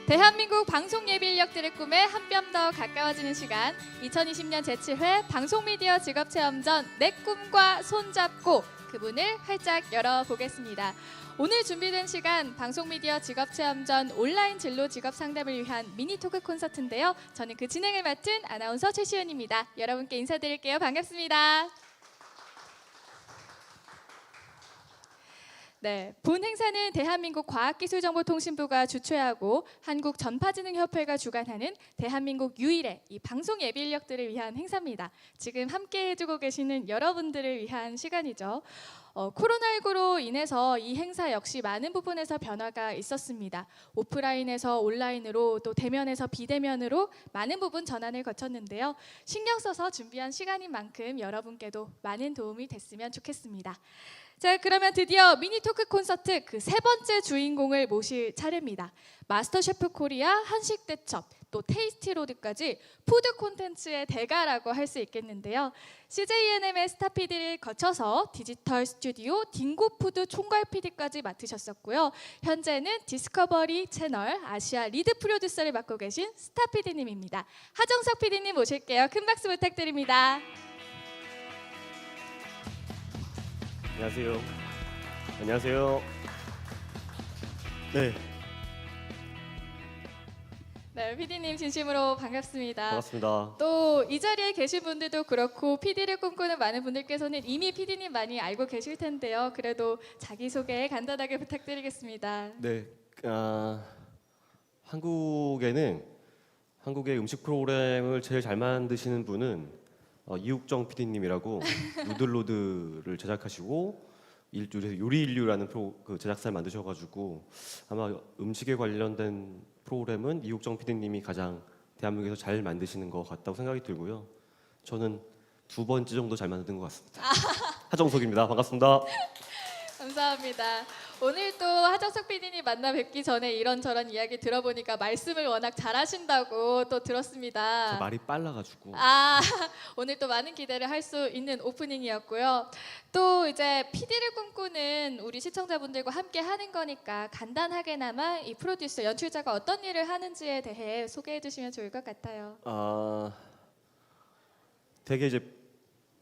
대한민국 방송 예비 인력들의 꿈에 한 뼘 더 가까워지는 시간 2020년 제7회 방송미디어 직업체험전 내 꿈과 손잡고 그분을 활짝 열어보겠습니다. 오늘 준비된 시간 방송미디어 직업체험전 온라인 진로 직업 상담을 위한 미니 토크 콘서트인데요. 저는 그 진행을 맡은 아나운서 최시은입니다. 여러분께 인사드릴게요. 반갑습니다. 네, 본 행사는 대한민국 과학기술정보통신부가 주최하고 한국전파진흥협회가 주관하는 대한민국 유일의 이 방송 예비 인력들을 위한 행사입니다. 지금 함께 해주고 계시는 여러분들을 위한 시간이죠. 코로나19로 인해서 이 행사 역시 많은 부분에서 변화가 있었습니다. 오프라인에서 온라인으로 또 대면에서 비대면으로 많은 부분 전환을 거쳤는데요. 신경 써서 준비한 시간인 만큼 여러분께도 많은 도움이 됐으면 좋겠습니다. 자, 그러면 드디어 미니 토크 콘서트 그 세 번째 주인공을 모실 차례입니다. 마스터 셰프 코리아, 한식 대첩, 또 테이스티로드까지 푸드 콘텐츠의 대가라고 할 수 있겠는데요. CJNM의 스타 PD를 거쳐서 디지털 스튜디오 딩고푸드 총괄 PD까지 맡으셨었고요. 현재는 디스커버리 채널 아시아 리드 프로듀서를 맡고 계신 스타 PD님입니다. 하정석 PD님 모실게요. 큰 박수 부탁드립니다. 안녕하세요. 안녕하세요. 네, 네, PD님 진심으로 반갑습니다. 반갑습니다. 또 이 자리에 계신 분들도 그렇고 PD를 꿈꾸는 많은 분들께서는 이미 PD님 많이 알고 계실 텐데요. 그래도 자기소개 간단하게 부탁드리겠습니다. 네, 한국의 음식 프로그램을 제일 잘 만드시는 분은 이욱정 PD님이라고 누들로드를 제작하시고 요리인류라는 제작사를 만드셔가지고 아마 음식에 관련된 프로그램은 이욱정 PD님이 가장 대한민국에서 잘 만드시는 것 같다고 생각이 들고요. 저는 두 번째 정도 잘 만드는 것 같습니다. 하정석입니다. 반갑습니다. 감사합니다. 오늘 또 하정석 PD님 만나 뵙기 전에 이런저런 이야기 들어보니까 말씀을 워낙 잘하신다고 또 들었습니다. 저 말이 빨라가지고. 오늘 또 많은 기대를 할 수 있는 오프닝이었고요. 또 이제 PD를 꿈꾸는 우리 시청자분들과 함께 하는 거니까 간단하게나마 이 프로듀서, 연출자가 어떤 일을 하는지에 대해 소개해 주시면 좋을 것 같아요. 되게 이제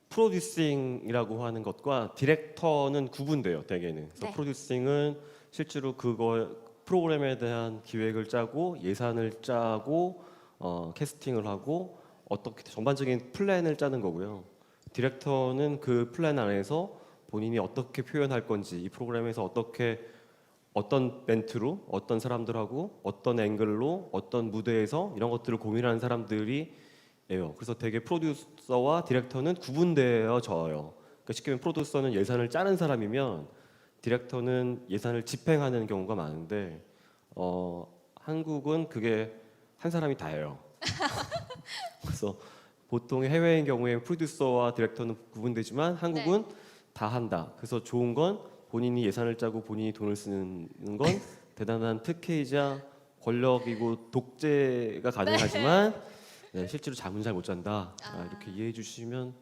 프로듀싱이라고 하는 것과 디렉터는 구분돼요. 대개는. 그래서 네. 프로듀싱은 실제로 그거 프로그램에 대한 기획을 짜고 예산을 짜고 캐스팅을 하고 어떻게 전반적인 플랜을 짜는 거고요. 디렉터는 그 플랜 안에서 본인이 어떻게 표현할 건지 이 프로그램에서 어떤 멘트로 어떤 사람들하고 어떤 앵글로 어떤 무대에서 이런 것들을 고민하는 사람들이 예요. 그래서 되게 프로듀서와 디렉터는 구분되어져요. 그러니까 쉽게 말하면 프로듀서는 예산을 짜는 사람이면 디렉터는 예산을 집행하는 경우가 많은데 한국은 그게 한 사람이 다예요. 그래서 보통 해외인 경우에 프로듀서와 디렉터는 구분되지만 한국은 다 한다. 그래서 좋은 건 본인이 예산을 짜고 본인이 돈을 쓰는 건 대단한 특혜이자 권력이고 독재가 가능하지만 네, 실제로 잠은 잘 못 잔다. 이렇게 이해해 주시면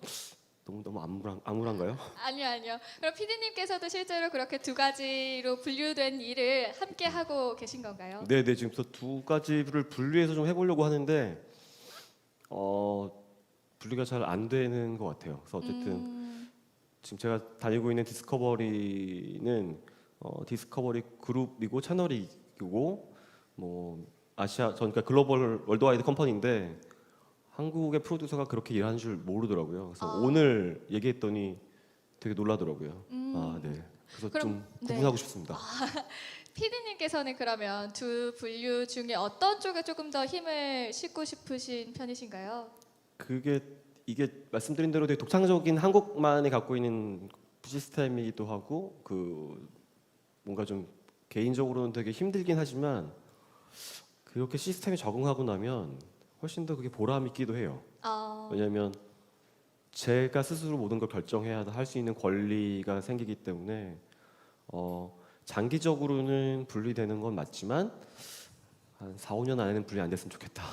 너무 암울한가요? 아니요. 그럼 PD님께서도 실제로 그렇게 두 가지로 분류된 일을 함께 하고 계신 건가요? 네, 지금 두 가지를 분리해서 좀 해보려고 하는데 분리가 잘 안 되는 것 같아요. 그래서 어쨌든 지금 제가 다니고 있는 디스커버리는 디스커버리 그룹이고 채널이고 뭐 그러니까 글로벌 월드와이드 컴퍼니인데 한국의 프로듀서가 그렇게 일하는 줄 모르더라고요. 그래서 오늘 얘기했더니 되게 놀라더라고요. 네. 그래서 좀 구분하고 싶습니다. PD님께서는 그러면 두 분류 중에 어떤 쪽에 조금 더 힘을 싣고 싶으신 편이신가요? 이게 말씀드린 대로 되게 독창적인 한국만이 갖고 있는 시스템이기도 하고 뭔가 좀 개인적으로는 되게 힘들긴 하지만 그렇게 시스템에 적응하고 나면 훨씬 더 그게 보람 있기도 해요. 왜냐하면 제가 스스로 모든 걸 결정해야 할 수 있는 권리가 생기기 때문에 장기적으로는 분리되는 건 맞지만 한 4, 5년 안에는 분리 안 됐으면 좋겠다.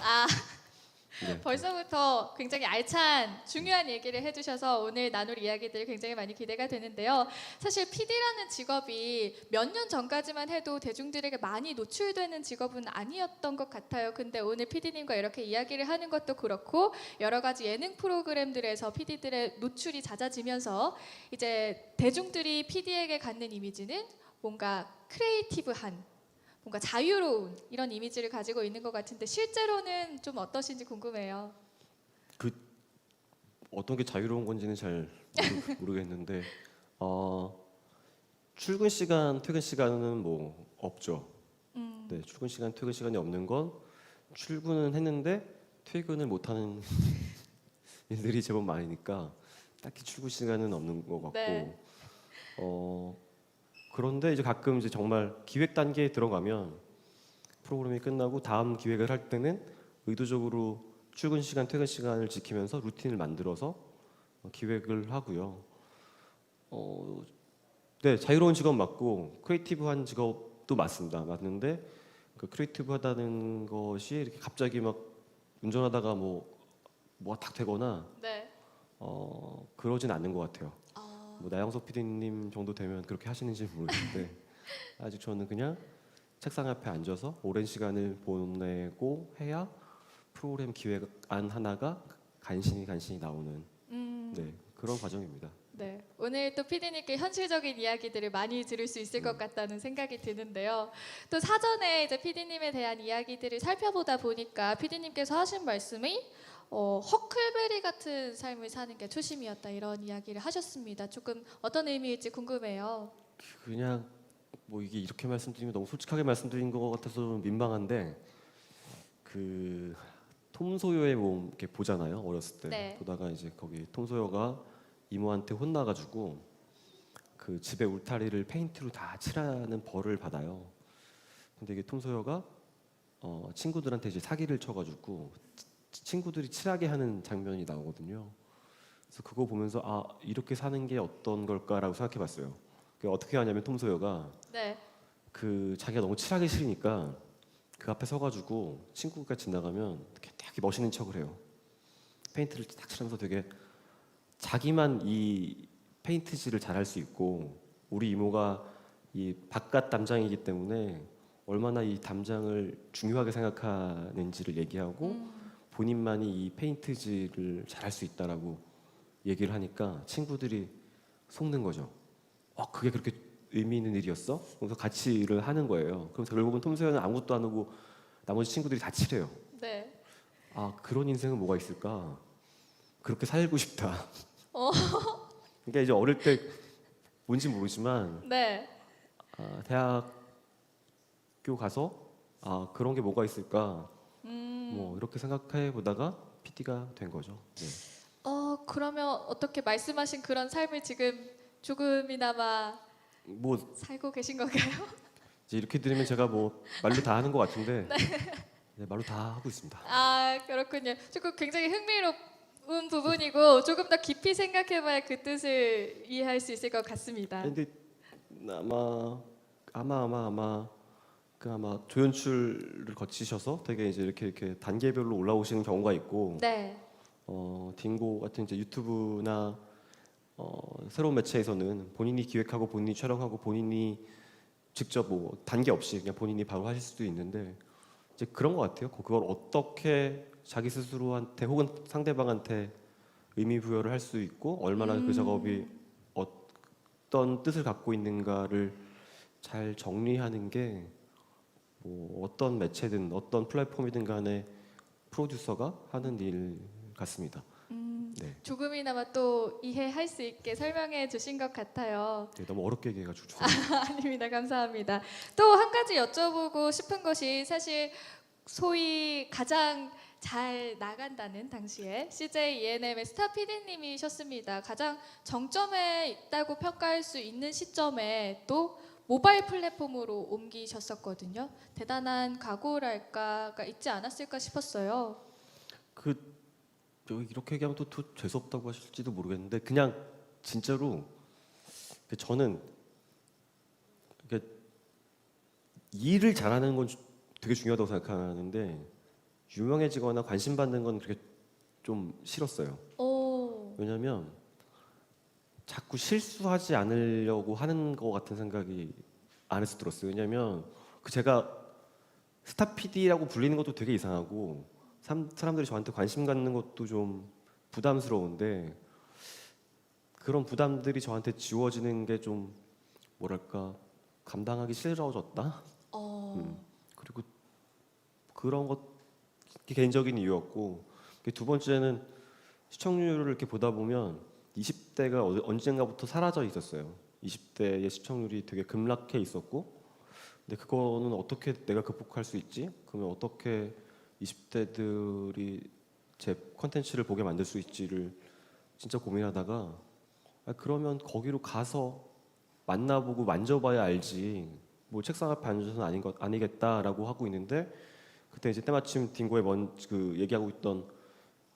네. 벌써부터 굉장히 알찬 중요한 얘기를 해주셔서 오늘 나눌 이야기들 굉장히 많이 기대가 되는데요. 사실 PD라는 직업이 몇 년 전까지만 해도 대중들에게 많이 노출되는 직업은 아니었던 것 같아요. 근데 오늘 PD님과 이렇게 이야기를 하는 것도 그렇고 여러 가지 예능 프로그램들에서 PD들의 노출이 잦아지면서 이제 대중들이 PD에게 갖는 이미지는 뭔가 크리에이티브한 뭔가 자유로운 이런 이미지를 가지고 있는 것 같은데 실제로는 좀 어떠신지 궁금해요. 그 어떤 게 자유로운 건지는 잘 모르겠는데 출근 시간, 퇴근 시간은 뭐 없죠. 네, 출근 시간, 퇴근 시간이 없는 건 출근은 했는데 퇴근을 못하는 일들이 제법 많으니까 딱히 출근 시간은 없는 것 같고 네. 그런데 이제 가끔 이제 정말 기획 단계에 들어가면 프로그램이 끝나고 다음 기획을 할 때는 의도적으로 출근 시간, 퇴근 시간을 지키면서 루틴을 만들어서 기획을 하고요. 네, 자유로운 직업 맞고 크리에이티브한 직업도 맞습니다. 맞는데 그 크리에이티브하다는 것이 이렇게 갑자기 막 운전하다가 뭐가 탁 되거나 네. 그러진 않는 것 같아요. 아, 뭐 나영석 PD님 정도 되면 그렇게 하시는지 모르겠는데 아직 저는 그냥 책상 앞에 앉아서 오랜 시간을 보내고 해야 프로그램 기획안 하나가 간신히 나오는 네, 그런 과정입니다. 네. 오늘 또 PD님께 현실적인 이야기들을 많이 들을 수 있을 것 같다는 생각이 드는데요. 또 사전에 이제 PD님에 대한 이야기들을 살펴보다 보니까 PD님께서 하신 말씀이 허클베리 같은 삶을 사는 게 초심이었다 이런 이야기를 하셨습니다. 조금 어떤 의미일지 궁금해요. 그냥 뭐 이게 이렇게 말씀드리면 너무 솔직하게 말씀드린 것 같아서 민망한데 그 톰 소요의 몸 이렇게 보잖아요. 어렸을 때 네. 보다가 이제 거기 톰 소요가 이모한테 혼나가지고 그 집에 울타리를 페인트로 다 칠하는 벌을 받아요. 근데 이게 톰 소요가 친구들한테 이제 사기를 쳐가지고 친구들이 칠하게 하는 장면이 나오거든요. 그래서 그거 보면서 아 이렇게 사는 게 어떤 걸까라고 생각해봤어요. 어떻게 하냐면 톰 소요가 네. 그 자기가 너무 칠하기 싫으니까 그 앞에 서가지고 친구가 지나가면 되게 멋있는 척을 해요. 페인트를 딱 칠하면서 되게 자기만 이 페인트질을 잘할 수 있고 우리 이모가 이 바깥 담장이기 때문에 얼마나 이 담장을 중요하게 생각하는지를 얘기하고 본인만이 이 페인트질을 잘할 수 있다라고 얘기를 하니까 친구들이 속는 거죠. 그게 그렇게 의미 있는 일이었어? 그래서 같이 일을 하는 거예요. 그래서 결국은 톰 소여는 아무것도 안 하고 나머지 친구들이 다 칠해요. 네. 그런 인생은 뭐가 있을까? 그렇게 살고 싶다. 어. 그러니까 이제 어릴 때 뭔지 모르지만 네. 대학교 가서 그런 게 뭐가 있을까? 뭐 이렇게 생각해 보다가 PD가 된 거죠. 네. 그러면 어떻게 말씀하신 그런 삶을 지금 조금이나마 뭐 살고 계신 건가요? 이제 이렇게 들으면 제가 뭐 말로 다 하는 것 같은데 네, 말로 다 하고 있습니다. 아, 그렇군요. 조금 굉장히 흥미로운 부분이고 조금 더 깊이 생각해봐야 그 뜻을 이해할 수 있을 것 같습니다. 근데 아마 조연출을 거치셔서 되게 이제 이렇게 단계별로 올라오시는 경우가 있고 네. 딩고 같은 이제 유튜브나 새로운 매체에서는 본인이 기획하고 본인이 촬영하고 본인이 직접 뭐 단계 없이 그냥 본인이 바로 하실 수도 있는데 이제 그런 것 같아요. 그걸 어떻게 자기 스스로한테 혹은 상대방한테 의미 부여를 할 수 있고 얼마나 그 작업이 어떤 뜻을 갖고 있는가를 잘 정리하는 게 뭐 어떤 매체든 어떤 플랫폼이든 간에 프로듀서가 하는 일 같습니다. 네. 조금이나마 또 이해할 수 있게 설명해 주신 것 같아요. 네, 너무 어렵게 얘기해가지고 죄송합니다. 아닙니다. 감사합니다. 또 한 가지 여쭤보고 싶은 것이 사실 소위 가장 잘 나간다는 당시에 CJ ENM의 스타 PD님이셨습니다. 가장 정점에 있다고 평가할 수 있는 시점에 또 모바일 플랫폼으로 옮기셨었거든요. 대단한 각오랄까가 있지 않았을까 싶었어요. 이렇게 얘기하면 또 재수없다고 하실지도 모르겠는데 그냥 진짜로 저는 일을 잘하는 건 되게 중요하다고 생각하는데 유명해지거나 관심 받는 건 그렇게 좀 싫었어요. 오. 왜냐면 자꾸 실수하지 않으려고 하는 것 같은 생각이 안에서 들었어요. 왜냐면 그 제가 스타 PD라고 불리는 것도 되게 이상하고 사람들이 저한테 관심 갖는 것도 좀 부담스러운데 그런 부담들이 저한테 지워지는 게 좀 뭐랄까 감당하기 싫어졌다. 어. 그리고 그런 것 개인적인 이유였고 두 번째는 시청률을 이렇게 보다 보면 20대가 언젠가부터 사라져 있었어요. 20대의 시청률이 되게 급락해 있었고 근데 그거는 어떻게 내가 극복할 수 있지? 그러면 어떻게 20대들이 제 컨텐츠를 보게 만들 수 있지를 진짜 고민하다가 그러면 거기로 가서 만나보고 만져봐야 알지 뭐 책상 앞에 앉아서는 아니겠다라고 하고 있는데 그때 이제 때마침 딩고에 그 얘기하고 있던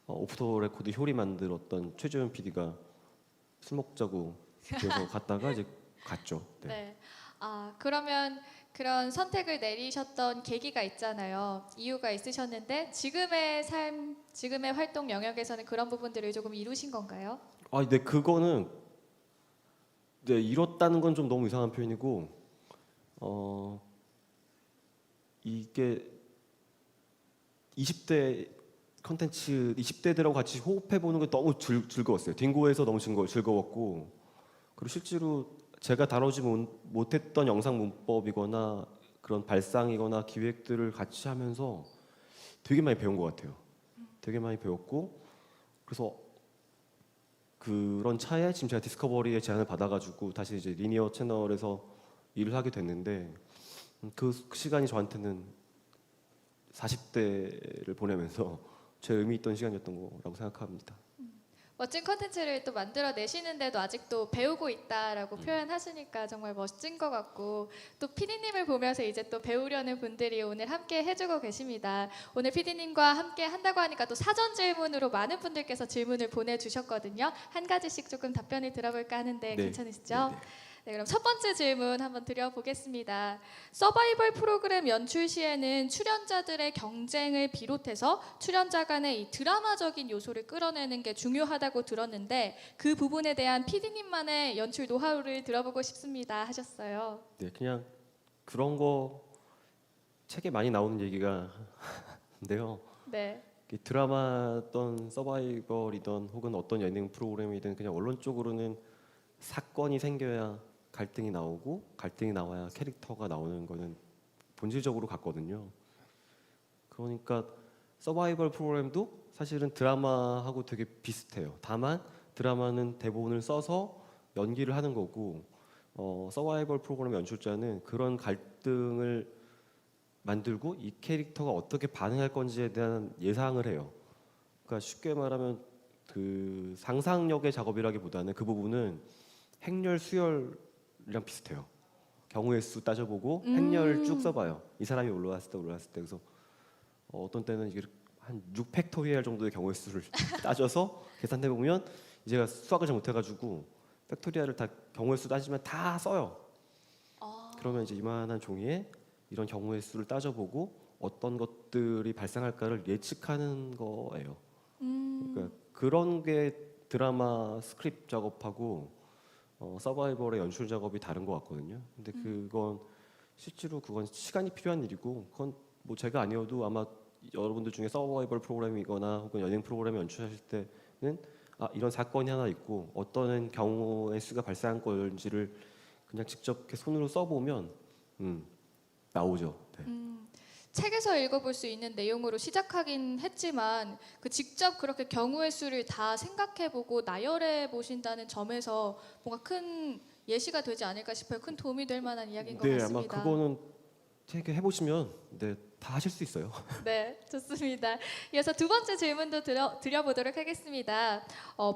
오프 더 레코드 효리 만들었던 최재현 PD가 술 먹자고 그래서 갔다가 이제 갔죠. 네. 네. 아, 그러면 그런 선택을 내리셨던 계기가 있잖아요. 이유가 있으셨는데 지금의 삶, 지금의 활동 영역에서는 그런 부분들을 조금 이루신 건가요? 네 그거는 네 이뤘다는 건 좀 너무 이상한 표현이고 이게 20대 컨텐츠 20대들하고 같이 호흡해 보는 게 너무 즐거웠어요. 딩고에서 너무 즐거웠고 그리고 실제로 제가 다루지 못했던 영상 문법이거나 그런 발상이거나 기획들을 같이 하면서 되게 많이 배운 것 같아요. 되게 많이 배웠고 그래서 그런 차에 지금 제가 디스커버리의 제안을 받아가지고 다시 이제 리니어 채널에서 일을 하게 됐는데 그 시간이 저한테는 40대를 보내면서 제 의미 있던 시간이었던 거라고 생각합니다. 멋진 컨텐츠를 또 만들어 내시는데도 아직도 배우고 있다라고 표현하시니까 정말 멋진 것 같고 또 PD님을 보면서 이제 또 배우려는 분들이 오늘 함께 해주고 계십니다. 오늘 PD님과 함께 한다고 하니까 또 사전 질문으로 많은 분들께서 질문을 보내주셨거든요. 한 가지씩 조금 답변을 들어볼까 하는데 네. 괜찮으시죠? 네, 네. 네, 그럼 첫 번째 질문 한번 드려보겠습니다. 서바이벌 프로그램 연출 시에는 출연자들의 경쟁을 비롯해서 출연자 간의 이 드라마적인 요소를 끌어내는 게 중요하다고 들었는데 그 부분에 대한 PD님만의 연출 노하우를 들어보고 싶습니다 하셨어요. 네, 그냥 그런 거 책에 많이 나오는 얘기가 인데요. 네. 드라마든 서바이벌이든 혹은 어떤 예능 프로그램이든 그냥 원론적으로는 사건이 생겨야 갈등이 나오고 갈등이 나와야 캐릭터가 나오는 거는 본질적으로 같거든요. 그러니까 서바이벌 프로그램도 사실은 드라마하고 되게 비슷해요. 다만 드라마는 대본을 써서 연기를 하는 거고 서바이벌 프로그램 연출자는 그런 갈등을 만들고 이 캐릭터가 어떻게 반응할 건지에 대한 예상을 해요. 그러니까 쉽게 말하면 그 상상력의 작업이라기보다는 그 부분은 행렬 수열이랑 비슷해요. 경우의 수 따져보고 행렬 쭉 써봐요. 이 사람이 올라왔을 때 그래서 어떤 때는 이게 한 6팩토리얼 정도의 경우의 수를 따져서 계산해 보면 제가 수학을 잘 못해가지고 팩토리얼을 다 경우의 수 따지면 다 써요. 그러면 이제 이만한 종이에 이런 경우의 수를 따져보고 어떤 것들이 발생할까를 예측하는 거예요. 그러니까 그런 게 드라마 스크립트 작업하고 서바이벌의 연출 작업이 다른 것 같거든요. 근데 그건 실제로 그건 시간이 필요한 일이고 그건 뭐 제가 아니어도 아마 여러분들 중에 서바이벌 프로그램이거나 혹은 연예인 프로그램 연출하실 때는 이런 사건이 하나 있고 어떤 경우의 수가 발생한 건지를 그냥 직접 이렇게 손으로 써보면 나오죠. 네. 책에서 읽어볼 수 있는 내용으로 시작하긴 했지만 그 직접 그렇게 경우의 수를 다 생각해보고 나열해 보신다는 점에서 뭔가 큰 예시가 되지 않을까 싶어요. 큰 도움이 될 만한 이야기인 것 네, 같습니다. 아마 그거는 되게 해보시면 다 하실 수 있어요. 네, 좋습니다. 이어서 두 번째 질문도 드려보도록 하겠습니다.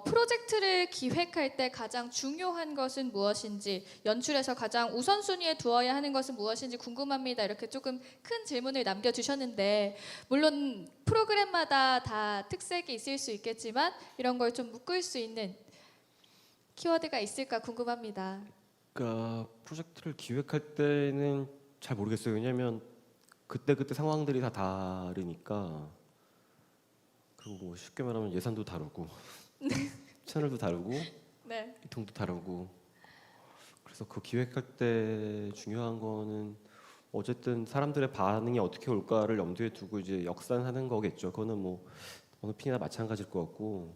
프로젝트를 기획할 때 가장 중요한 것은 무엇인지, 연출에서 가장 우선순위에 두어야 하는 것은 무엇인지 궁금합니다. 이렇게 조금 큰 질문을 남겨주셨는데, 물론 프로그램마다 다 특색이 있을 수 있겠지만 이런 걸 좀 묶을 수 있는 키워드가 있을까 궁금합니다. 그러니까 프로젝트를 기획할 때는 잘 모르겠어요. 왜냐하면 그때 상황들이 다 다르니까 그리고 뭐 쉽게 말하면 예산도 다르고 채널도 다르고 네. 이통도 다르고 그래서 그 기획할 때 중요한 거는 어쨌든 사람들의 반응이 어떻게 올까를 염두에 두고 이제 역산하는 거겠죠. 그거는 뭐 어느 핀이나 마찬가지일 것 같고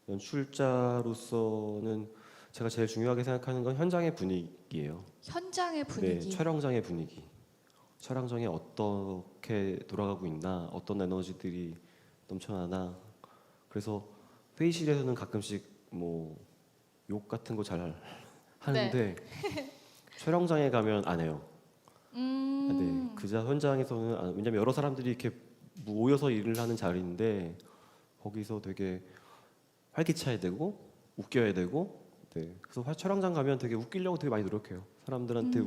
연출자로서는 제가 제일 중요하게 생각하는 건 현장의 분위기예요. 현장의 네, 분위기. 촬영장의 분위기. 촬영장이 어떻게 돌아가고 있나, 어떤 에너지들이 넘쳐나나. 그래서 회의실에서는 가끔씩 뭐 욕 같은 거 잘 하는데 촬영장에 가면 안 해요. 네, 그자 현장에서는 왜냐면 여러 사람들이 이렇게 모여서 일을 하는 자리인데 거기서 되게 활기차야 되고 웃겨야 되고 네, 그래서 촬영장 가면 되게 웃기려고 되게 많이 노력해요. 사람들한테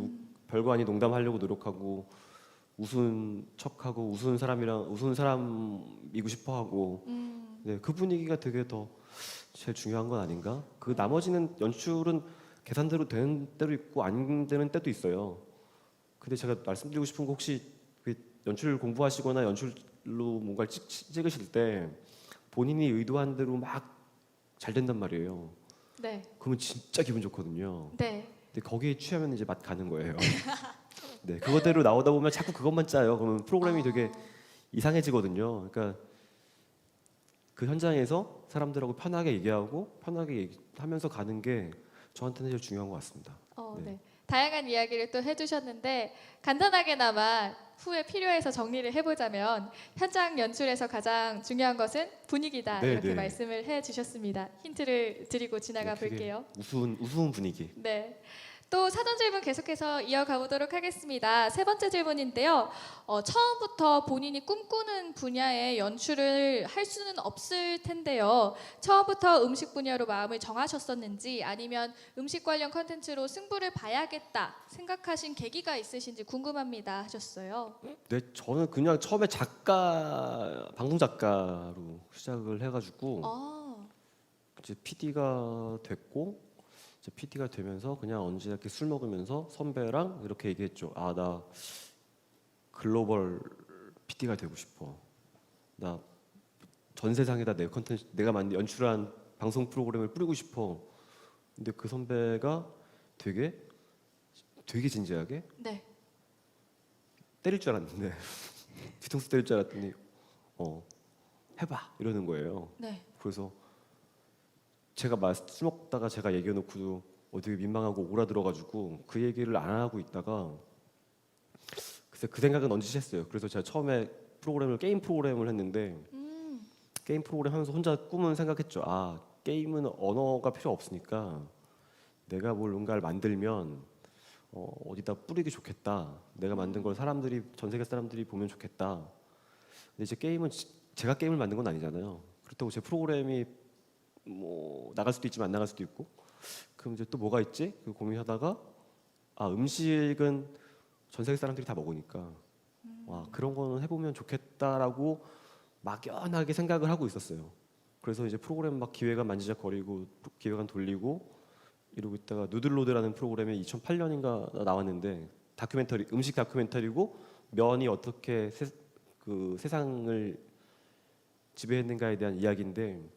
별거 아닌 농담하려고 노력하고 웃은 척하고 웃은 사람이랑 웃은 사람이고 싶어하고 네, 그 분위기가 되게 더 제일 중요한 건 아닌가? 그 나머지는 연출은 계산대로 되는 때도 있고 안 되는 때도 있어요. 근데 제가 말씀드리고 싶은 거 혹시 그 연출 공부하시거나 연출로 뭔가를 찍으실 때 본인이 의도한 대로 막 잘 된단 말이에요. 네. 그러면 진짜 기분 좋거든요. 네. 근데 거기에 취하면 이제 맛 가는 거예요. 네, 그거대로 나오다 보면 자꾸 그것만 짜요. 그러면 프로그램이 되게 이상해지거든요. 그러니까 그 현장에서 사람들하고 편하게 얘기하고 편하게 하면서 가는 게 저한테는 제일 중요한 것 같습니다. 네. 네. 다양한 이야기를 또 해주셨는데 간단하게나마 후에 필요해서 정리를 해보자면 현장 연출에서 가장 중요한 것은 분위기다 네, 이렇게 네. 말씀을 해주셨습니다. 힌트를 드리고 지나가 네, 그게 볼게요. 우스운 분위기. 네. 또 사전 질문 계속해서 이어가 보도록 하겠습니다. 세 번째 질문인데요. 처음부터 본인이 꿈꾸는 분야의 연출을 할 수는 없을 텐데요. 처음부터 음식 분야로 마음을 정하셨었는지 아니면 음식 관련 컨텐츠로 승부를 봐야겠다 생각하신 계기가 있으신지 궁금합니다 하셨어요. 네, 저는 그냥 처음에 방송 작가로 시작을 해가지고 이제 PD가 됐고 이제 PD가 되면서 그냥 언제 이렇게 술 먹으면서 선배랑 이렇게 얘기했죠. 아, 나 글로벌 PD가 되고 싶어. 나 전 세상에다 내 컨텐츠 내가 만든 연출한 방송 프로그램을 뿌리고 싶어. 근데 그 선배가 되게 진지하게 네. 때릴 줄 알았는데 뒤통수 때릴 줄 알았더니 해봐 이러는 거예요. 네. 그래서 제가 술 먹다가 제가 얘기해놓고도 되게 민망하고 오라들어가지고 그 얘기를 안 하고 있다가 글쎄 그 생각은 언제 했어요. 그래서 제가 처음에 게임 프로그램을 했는데 게임 프로그램 하면서 혼자 꿈은 생각했죠. 아, 게임은 언어가 필요 없으니까 내가 뭔가를 만들면 어디다 뿌리기 좋겠다. 내가 만든 걸 전 세계 사람들이 보면 좋겠다. 근데 이제 게임은 제가 게임을 만든 건 아니잖아요. 그렇다고 제 프로그램이 뭐 나갈 수도 있지만 안 나갈 수도 있고. 그럼 이제 또 뭐가 있지? 그 고민하다가 음식은 전 세계 사람들이 다 먹으니까 와, 그런 거는 해보면 좋겠다라고 막연하게 생각을 하고 있었어요. 그래서 이제 프로그램 막 기획안 만지작거리고 기획안 돌리고 이러고 있다가 누들로드라는 프로그램이 2008년인가 나왔는데 음식 다큐멘터리고 면이 어떻게 세상을 지배했는가에 대한 이야기인데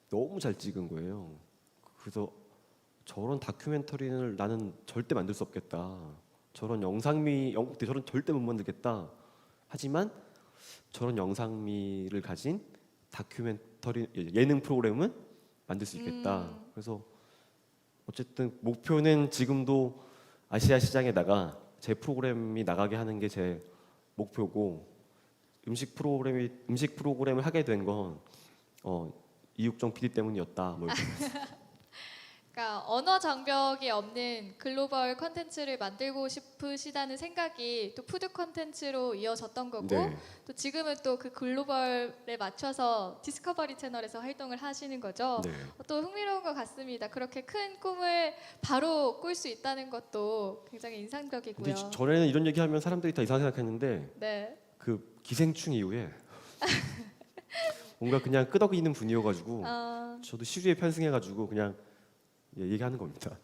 너무 잘 찍은 거예요. 그래서 저런 다큐멘터리를 나는 절대 만들 수 없겠다. 저런 저런 절대 못 만들겠다. 하지만 저런 영상미를 가진 예능 프로그램은 만들 수 있겠다. 그래서 어쨌든 목표는 지금도 아시아 시장에다가 제 프로그램이 나가게 하는 게 제 목표고 음식 프로그램을 하게 된 건 이육정 PD 때문이었다. 뭐 이렇게. 그러니까 언어 장벽이 없는 글로벌 컨텐츠를 만들고 싶으시다는 생각이 또 푸드 컨텐츠로 이어졌던 거고 네. 또 지금은 또 그 글로벌에 맞춰서 디스커버리 채널에서 활동을 하시는 거죠. 네. 또 흥미로운 것 같습니다. 그렇게 큰 꿈을 바로 꿀 수 있다는 것도 굉장히 인상적이고요. 근데 전에는 이런 얘기하면 사람들이 다 이상하게 생각했는데 네. 그 기생충 이후에 뭔가 그냥 끄덕이는 분이어가지고 저도 시류에 편승해가지고 그냥 얘기하는 겁니다.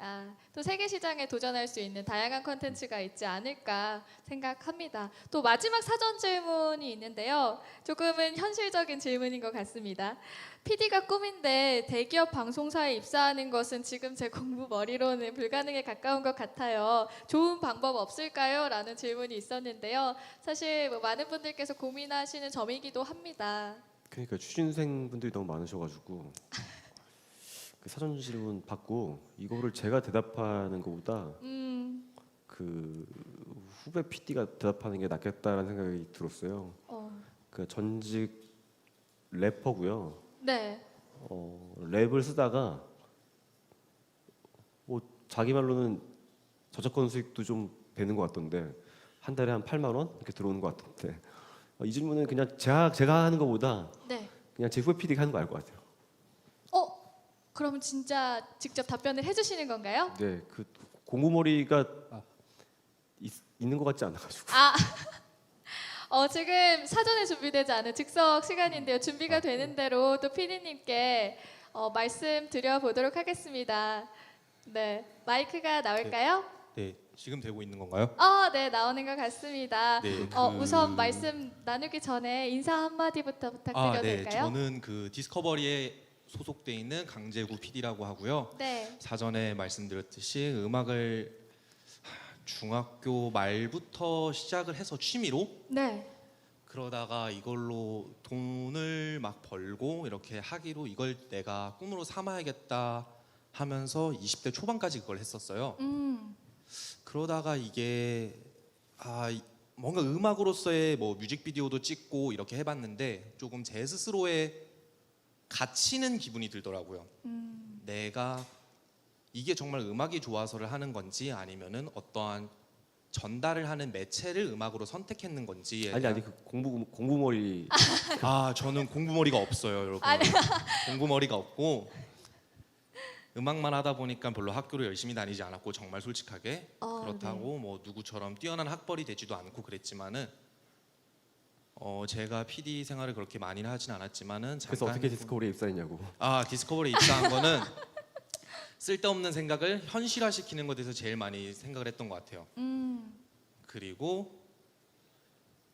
또 세계 시장에 도전할 수 있는 다양한 컨텐츠가 있지 않을까 생각합니다. 또 마지막 사전 질문이 있는데요. 조금은 현실적인 질문인 것 같습니다. PD가 꿈인데 대기업 방송사에 입사하는 것은 지금 제 공부 머리로는 불가능에 가까운 것 같아요. 좋은 방법 없을까요? 라는 질문이 있었는데요. 사실 뭐 많은 분들께서 고민하시는 점이기도 합니다. 그러니까 취준생 분들이 너무 많으셔가지고 그 사전 질문 받고 이거를 제가 대답하는 것보다 그 후배 PD가 대답하는 게 낫겠다라는 생각이 들었어요. 그 전직 래퍼고요. 네. 랩을 쓰다가 뭐 자기 말로는 저작권 수익도 좀 되는 것 같던데 한 달에 한 8만 원 이렇게 들어오는 것 같던데 이 질문은 그냥 제가 하는 것보다 네. 그냥 제 후배 PD가 하는 거 알 것 같아요. 그럼 진짜 직접 답변을 해주시는 건가요? 네, 그 공부머리가 있는 것 같지 않아가지고. 지금 사전에 준비되지 않은 즉석 시간인데요. 준비가 되는 대로 또 PD님께 말씀드려 보도록 하겠습니다. 네, 마이크가 나올까요? 네, 지금 되고 있는 건가요? 네, 나오는 것 같습니다. 네, 우선 말씀 나누기 전에 인사 한마디부터 부탁드려도 네, 될까요? 저는 그 디스커버리에 소속돼 있는 강재구 PD라고 하고요. 네. 사전에 말씀드렸듯이 음악을 중학교 말부터 시작을 해서 취미로 네. 그러다가 이걸로 돈을 막 벌고 이렇게 하기로 이걸 내가 꿈으로 삼아야겠다 하면서 20대 초반까지 그걸 했었어요. 그러다가 이게 뭔가 음악으로서의 뭐 뮤직비디오도 찍고 이렇게 해봤는데 조금 제 스스로의 갇히는 기분이 들더라고요. 내가 이게 정말 음악이 좋아서를 하는 건지 아니면은 어떠한 전달을 하는 매체를 음악으로 선택했는 건지. 아니 그 공부머리. 저는 공부머리가 없어요, 여러분. 공부머리가 없고 음악만 하다 보니까 별로 학교를 열심히 다니지 않았고 정말 솔직하게 그렇다고 뭐 누구처럼 뛰어난 학벌이 되지도 않고 그랬지만은 제가 PD 생활을 그렇게 많이는 하진 않았지만은 그래서 어떻게 디스커버리에 입사했냐고. 디스커버리에 입사한 거는 쓸데없는 생각을 현실화시키는 것에 대해서 제일 많이 생각을 했던 것 같아요. 그리고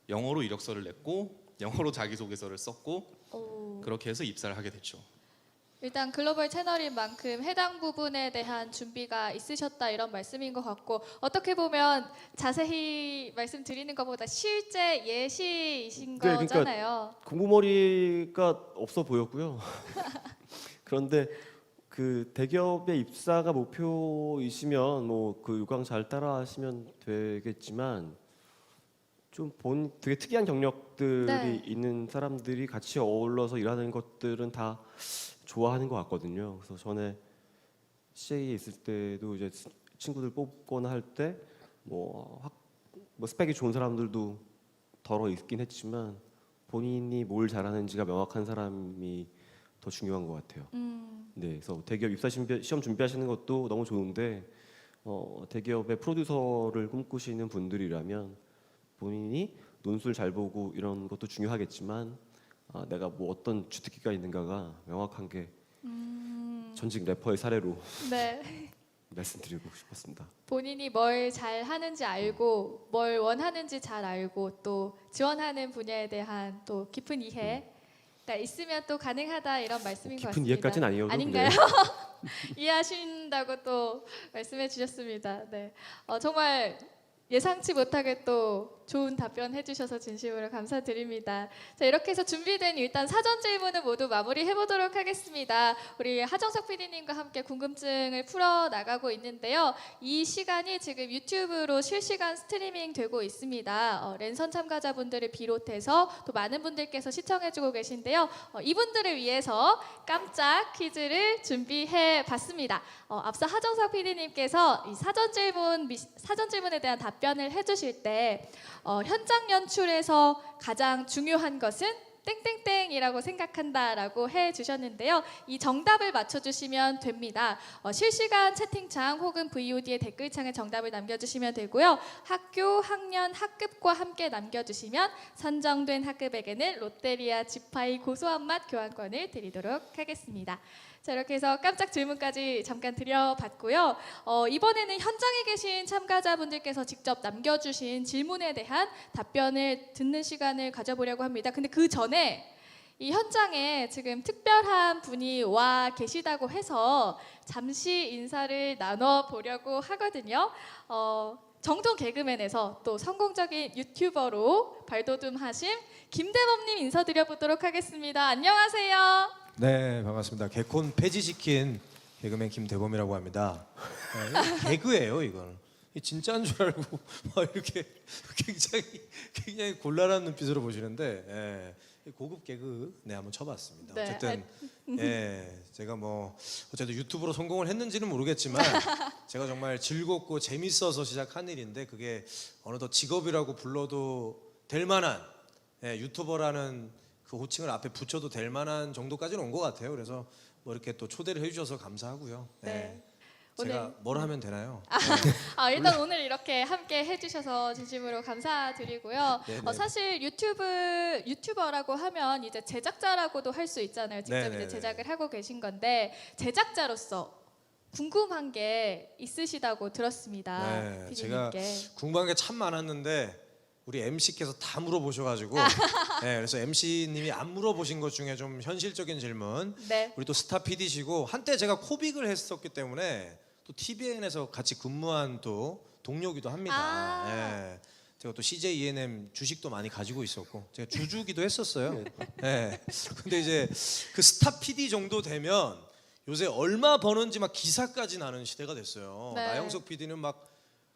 영어로 이력서를 냈고 영어로 자기소개서를 썼고 그렇게 해서 입사를 하게 됐죠. 일단 글로벌 채널인 만큼 해당 부분에 대한 준비가 있으셨다 이런 말씀인 것 같고 어떻게 보면 자세히 말씀드리는 것보다 실제 예시이신 네, 거잖아요. 공부머리가 없어 보였고요. 그런데 그 대기업에 입사가 목표이시면 뭐 그 요강 잘 따라하시면 되겠지만 좀 되게 특이한 경력들이 있는 사람들이 같이 어울러서 일하는 것들은 다 좋아하는 것 같거든요. 그래서 전에 CJ에 있을 때도 이제 친구들 뽑거나 할 때 뭐 스펙이 좋은 사람들도 덜어 있긴 했지만 본인이 뭘 잘하는지가 명확한 사람이 더 중요한 것 같아요. 네, 그래서 대기업 입사 시험 준비하시는 것도 너무 좋은데 대기업의 프로듀서를 꿈꾸시는 분들이라면 본인이 논술 잘 보고 이런 것도 중요하겠지만 내가 뭐 어떤 주특기가 있는가가 명확한 게 전직 래퍼의 사례로 네. 말씀드리고 싶었습니다. 본인이 뭘 잘하는지 알고 뭘 원하는지 잘 알고 또 지원하는 분야에 대한 또 깊은 이해가 있으면 또 가능하다 이런 말씀인 것 깊은 같습니다. 이해까지는 아니어도 아닌가요? 이해하신다고 말씀해 주셨습니다. 네, 정말 예상치 못하게 또 좋은 답변 해주셔서 진심으로 감사드립니다. 자, 이렇게 해서 준비된 일단 사전 질문을 모두 마무리해 보도록 하겠습니다. 우리 하정석 PD님과 함께 궁금증을 풀어 나가고 있는데요. 이 시간이 지금 유튜브로 실시간 스트리밍 되고 있습니다. 랜선 참가자분들을 비롯해서 또 많은 분들께서 시청해주고 계신데요. 이분들을 위해서 깜짝 퀴즈를 준비해 봤습니다. 앞서 하정석 PD님께서 이 사전 질문에 대한 답변을 해주실 때 현장 연출에서 가장 중요한 것은 땡땡땡이라고 생각한다라고 해주셨는데요. 이 정답을 맞춰주시면 됩니다. 실시간 채팅창 혹은 VOD의 댓글창에 정답을 남겨주시면 되고요. 학교, 학년, 학급과 함께 남겨주시면 선정된 학급에게는 롯데리아 지파이 고소한 맛 교환권을 드리도록 하겠습니다. 자, 이렇게 해서 깜짝 질문까지 잠깐 드려봤고요. 이번에는 현장에 계신 참가자분들께서 직접 남겨주신 질문에 대한 답변을 듣는 시간을 가져보려고 합니다. 근데 그 전에 이 현장에 지금 특별한 분이 와 계시다고 해서 잠시 인사를 나눠보려고 하거든요. 정통 개그맨에서 또 성공적인 유튜버로 발돋움하신 김대범님 인사드려보도록 하겠습니다. 안녕하세요. 네, 반갑습니다. 개콘 폐지시킨 개그맨 김대범이라고 합니다. 이거 개그예요, 이건. 이 진짜인 줄 알고 막 이렇게 굉장히 곤란한 눈빛으로 보시는데 고급 개그 한번 쳐봤습니다. 네. 어쨌든 제가 뭐 어쨌든 유튜브로 성공을 했는지는 모르겠지만 제가 정말 즐겁고 재밌어서 시작한 일인데 그게 어느덧 직업이라고 불러도 될 만한 유튜버라는 그 호칭을 앞에 붙여도 될 만한 정도까지는 온 것 같아요. 그래서 뭐 이렇게 또 초대를 해주셔서 감사하고요. 네. 제가 오늘- 뭘 하면 되나요? 일단 오늘 이렇게 함께 해주셔서 진심으로 감사드리고요. 네네. 사실 유튜버라고 하면 이제 제작자라고도 할 수 있잖아요. 직접 이제 네네네. 제작을 하고 계신 건데 제작자로서 궁금한 게 있으시다고 들었습니다. 네, 제가 PD님께. 궁금한 게 참 많았는데 우리 MC께서 다 물어보셔가지고 그래서 MC님이 안 물어보신 것 중에 좀 현실적인 질문 네. 우리 또 스타 PD시고 한때 제가 코빅을 했었기 때문에 또 TVN에서 같이 근무한 또 동료기도 합니다. 아. 제가 또 CJ ENM 주식도 많이 가지고 있었고 제가 주주기도 했었어요. 근데 이제 그 스타 PD 정도 되면 요새 얼마 버는지 막 기사까지 나는 시대가 됐어요. 네. 나영석 PD는 막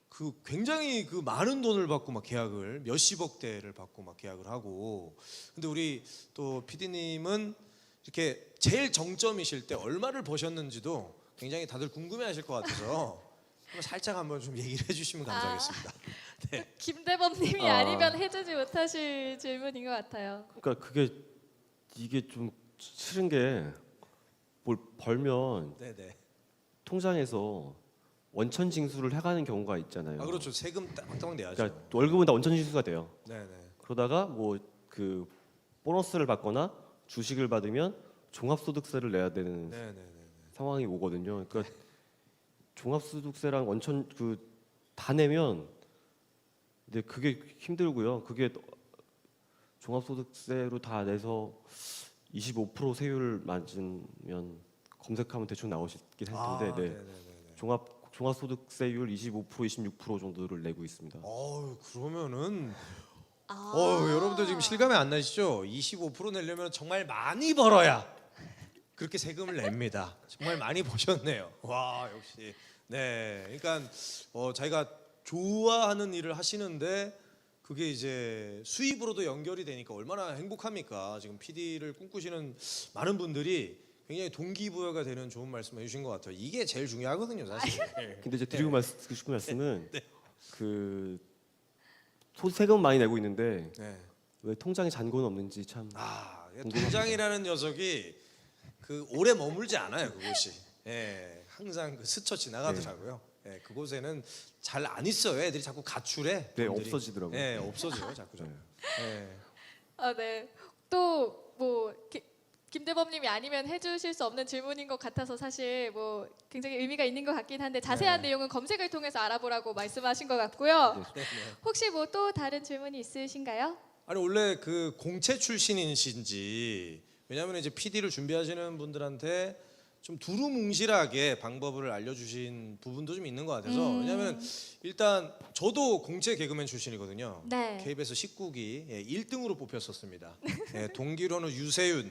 그 굉장히 그 많은 돈을 받고 막 계약을 몇십억대를 받고 막 계약을 하고 근데 우리 또 PD님은 이렇게 제일 정점이실 때 얼마를 버셨는지도 굉장히 다들 궁금해하실 것 같아서 한번 살짝 한번 좀 얘기를 해주시면 감사하겠습니다. 김대범님이 아. 아니면 해주지 못하실 질문인 것 같아요. 그러니까 이게 좀 싫은 게 뭘 벌면 네네. 통장에서 원천 징수를 해가는 경우가 있잖아요. 아 그렇죠. 세금 따박따박 내야죠. 그러니까 월급은 다 원천 징수가 돼요. 네네. 그러다가 뭐 그 보너스를 받거나 주식을 받으면 종합소득세를 내야 되는 네네네. 상황이 오거든요. 그러니까 종합소득세랑 원천 그 다 내면 근데 그게 힘들고요. 그게 종합소득세로 다 내서 25% 세율 맞으면 검색하면 대충 나오시긴 할 텐데 네. 네네네. 종합소득세율 25% 26% 정도를 내고 있습니다. 그러면은 아. 여러분들 지금 실감이 안 나시죠? 25% 내려면 정말 많이 벌어야 그렇게 세금을 냅니다. 정말 많이 버셨네요. 와 역시. 네, 그러니까 자기가 좋아하는 일을 하시는데 그게 이제 수입으로도 연결이 되니까 얼마나 행복합니까? 지금 PD를 꿈꾸시는 많은 분들이 굉장히 동기부여가 되는 좋은 말씀 해주신 것 같아요. 이게 제일 중요하거든요, 사실. 근데 이제 드리고 싶은 말씀은 네. 그 세금 많이 내고 있는데 네. 왜 통장에 잔고는 없는지 참 통장이라는 녀석이 그 오래 머물지 않아요, 그곳이. 항상 그 스쳐 지나가더라고요. 그곳에는 잘 안 있어요. 애들이 자꾸 가출해. 네, 돈들이. 없어지더라고요. 없어져요, 자꾸. 네. 또 뭐 김대범님이 아니면 해주실 수 없는 질문인 것 같아서 사실 뭐 굉장히 의미가 있는 것 같긴 한데 자세한 내용은 검색을 통해서 알아보라고 말씀하신 것 같고요. 혹시 뭐 또 다른 질문이 있으신가요? 아니 원래 그 공채 출신이신지 왜냐하면 이제 PD를 준비하시는 분들한테 좀 두루뭉실하게 방법을 알려주신 부분도 좀 있는 것 같아서 왜냐하면 일단 저도 공채 개그맨 출신이거든요. 네. KBS 19기 1등으로 뽑혔었습니다. 동기로는 유세윤,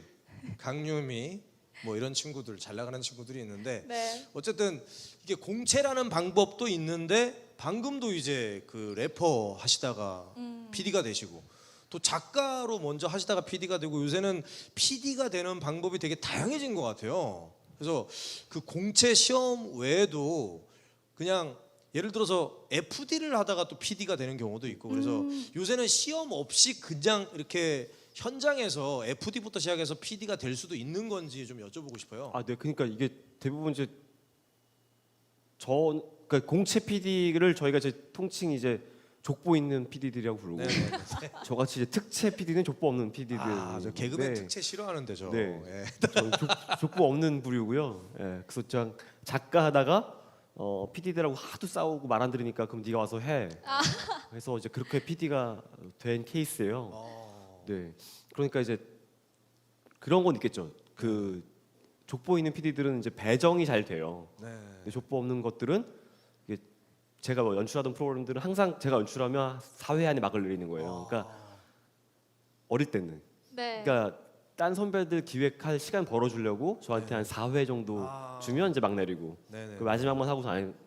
강유미 뭐 이런 친구들 잘 나가는 친구들이 있는데 네. 어쨌든 이게 공채라는 방법도 있는데 방금도 이제 그 래퍼 하시다가 PD가 되시고 또 작가로 먼저 하시다가 PD가 되고 요새는 PD가 되는 방법이 되게 다양해진 것 같아요. 그래서 그 공채 시험 외에도 그냥 예를 들어서 FD를 하다가 또 PD가 되는 경우도 있고 그래서 요새는 시험 없이 그냥 이렇게 현장에서 FD부터 시작해서 PD가 될 수도 있는 건지 좀 여쭤보고 싶어요. 네. 그러니까 이게 대부분 이제 그러니까 공채 PD를 저희가 이제 통칭 이제 족보 있는 PD들이라고 부르고 네. 저같이 이제 특채 PD는 족보 없는 PD들. 저 개그맨 특채 싫어하는데 저. 네. 예. 저는 족보 없는 부류고요. 예, 그래서 저 작가 하다가 PD들하고 하도 싸우고 말 안 들으니까 그럼 네가 와서 해. 그래서 이제 그렇게 PD가 된 케이스예요. 네. 그러니까 이제 그런 건 있겠죠. 그 족보 있는 PD들은 이제 배정이 잘 돼요. 네. 근데 족보 없는 것들은 이게 제가 뭐 연출하던 프로그램들은 항상 제가 연출하면 4회 안에 막을 내리는 거예요. 그러니까 어릴 때는. 네. 그러니까 딴 선배들 기획할 시간 벌어주려고 저한테 한 4회 정도 주면 이제 막 내리고 네네. 그 마지막만 하고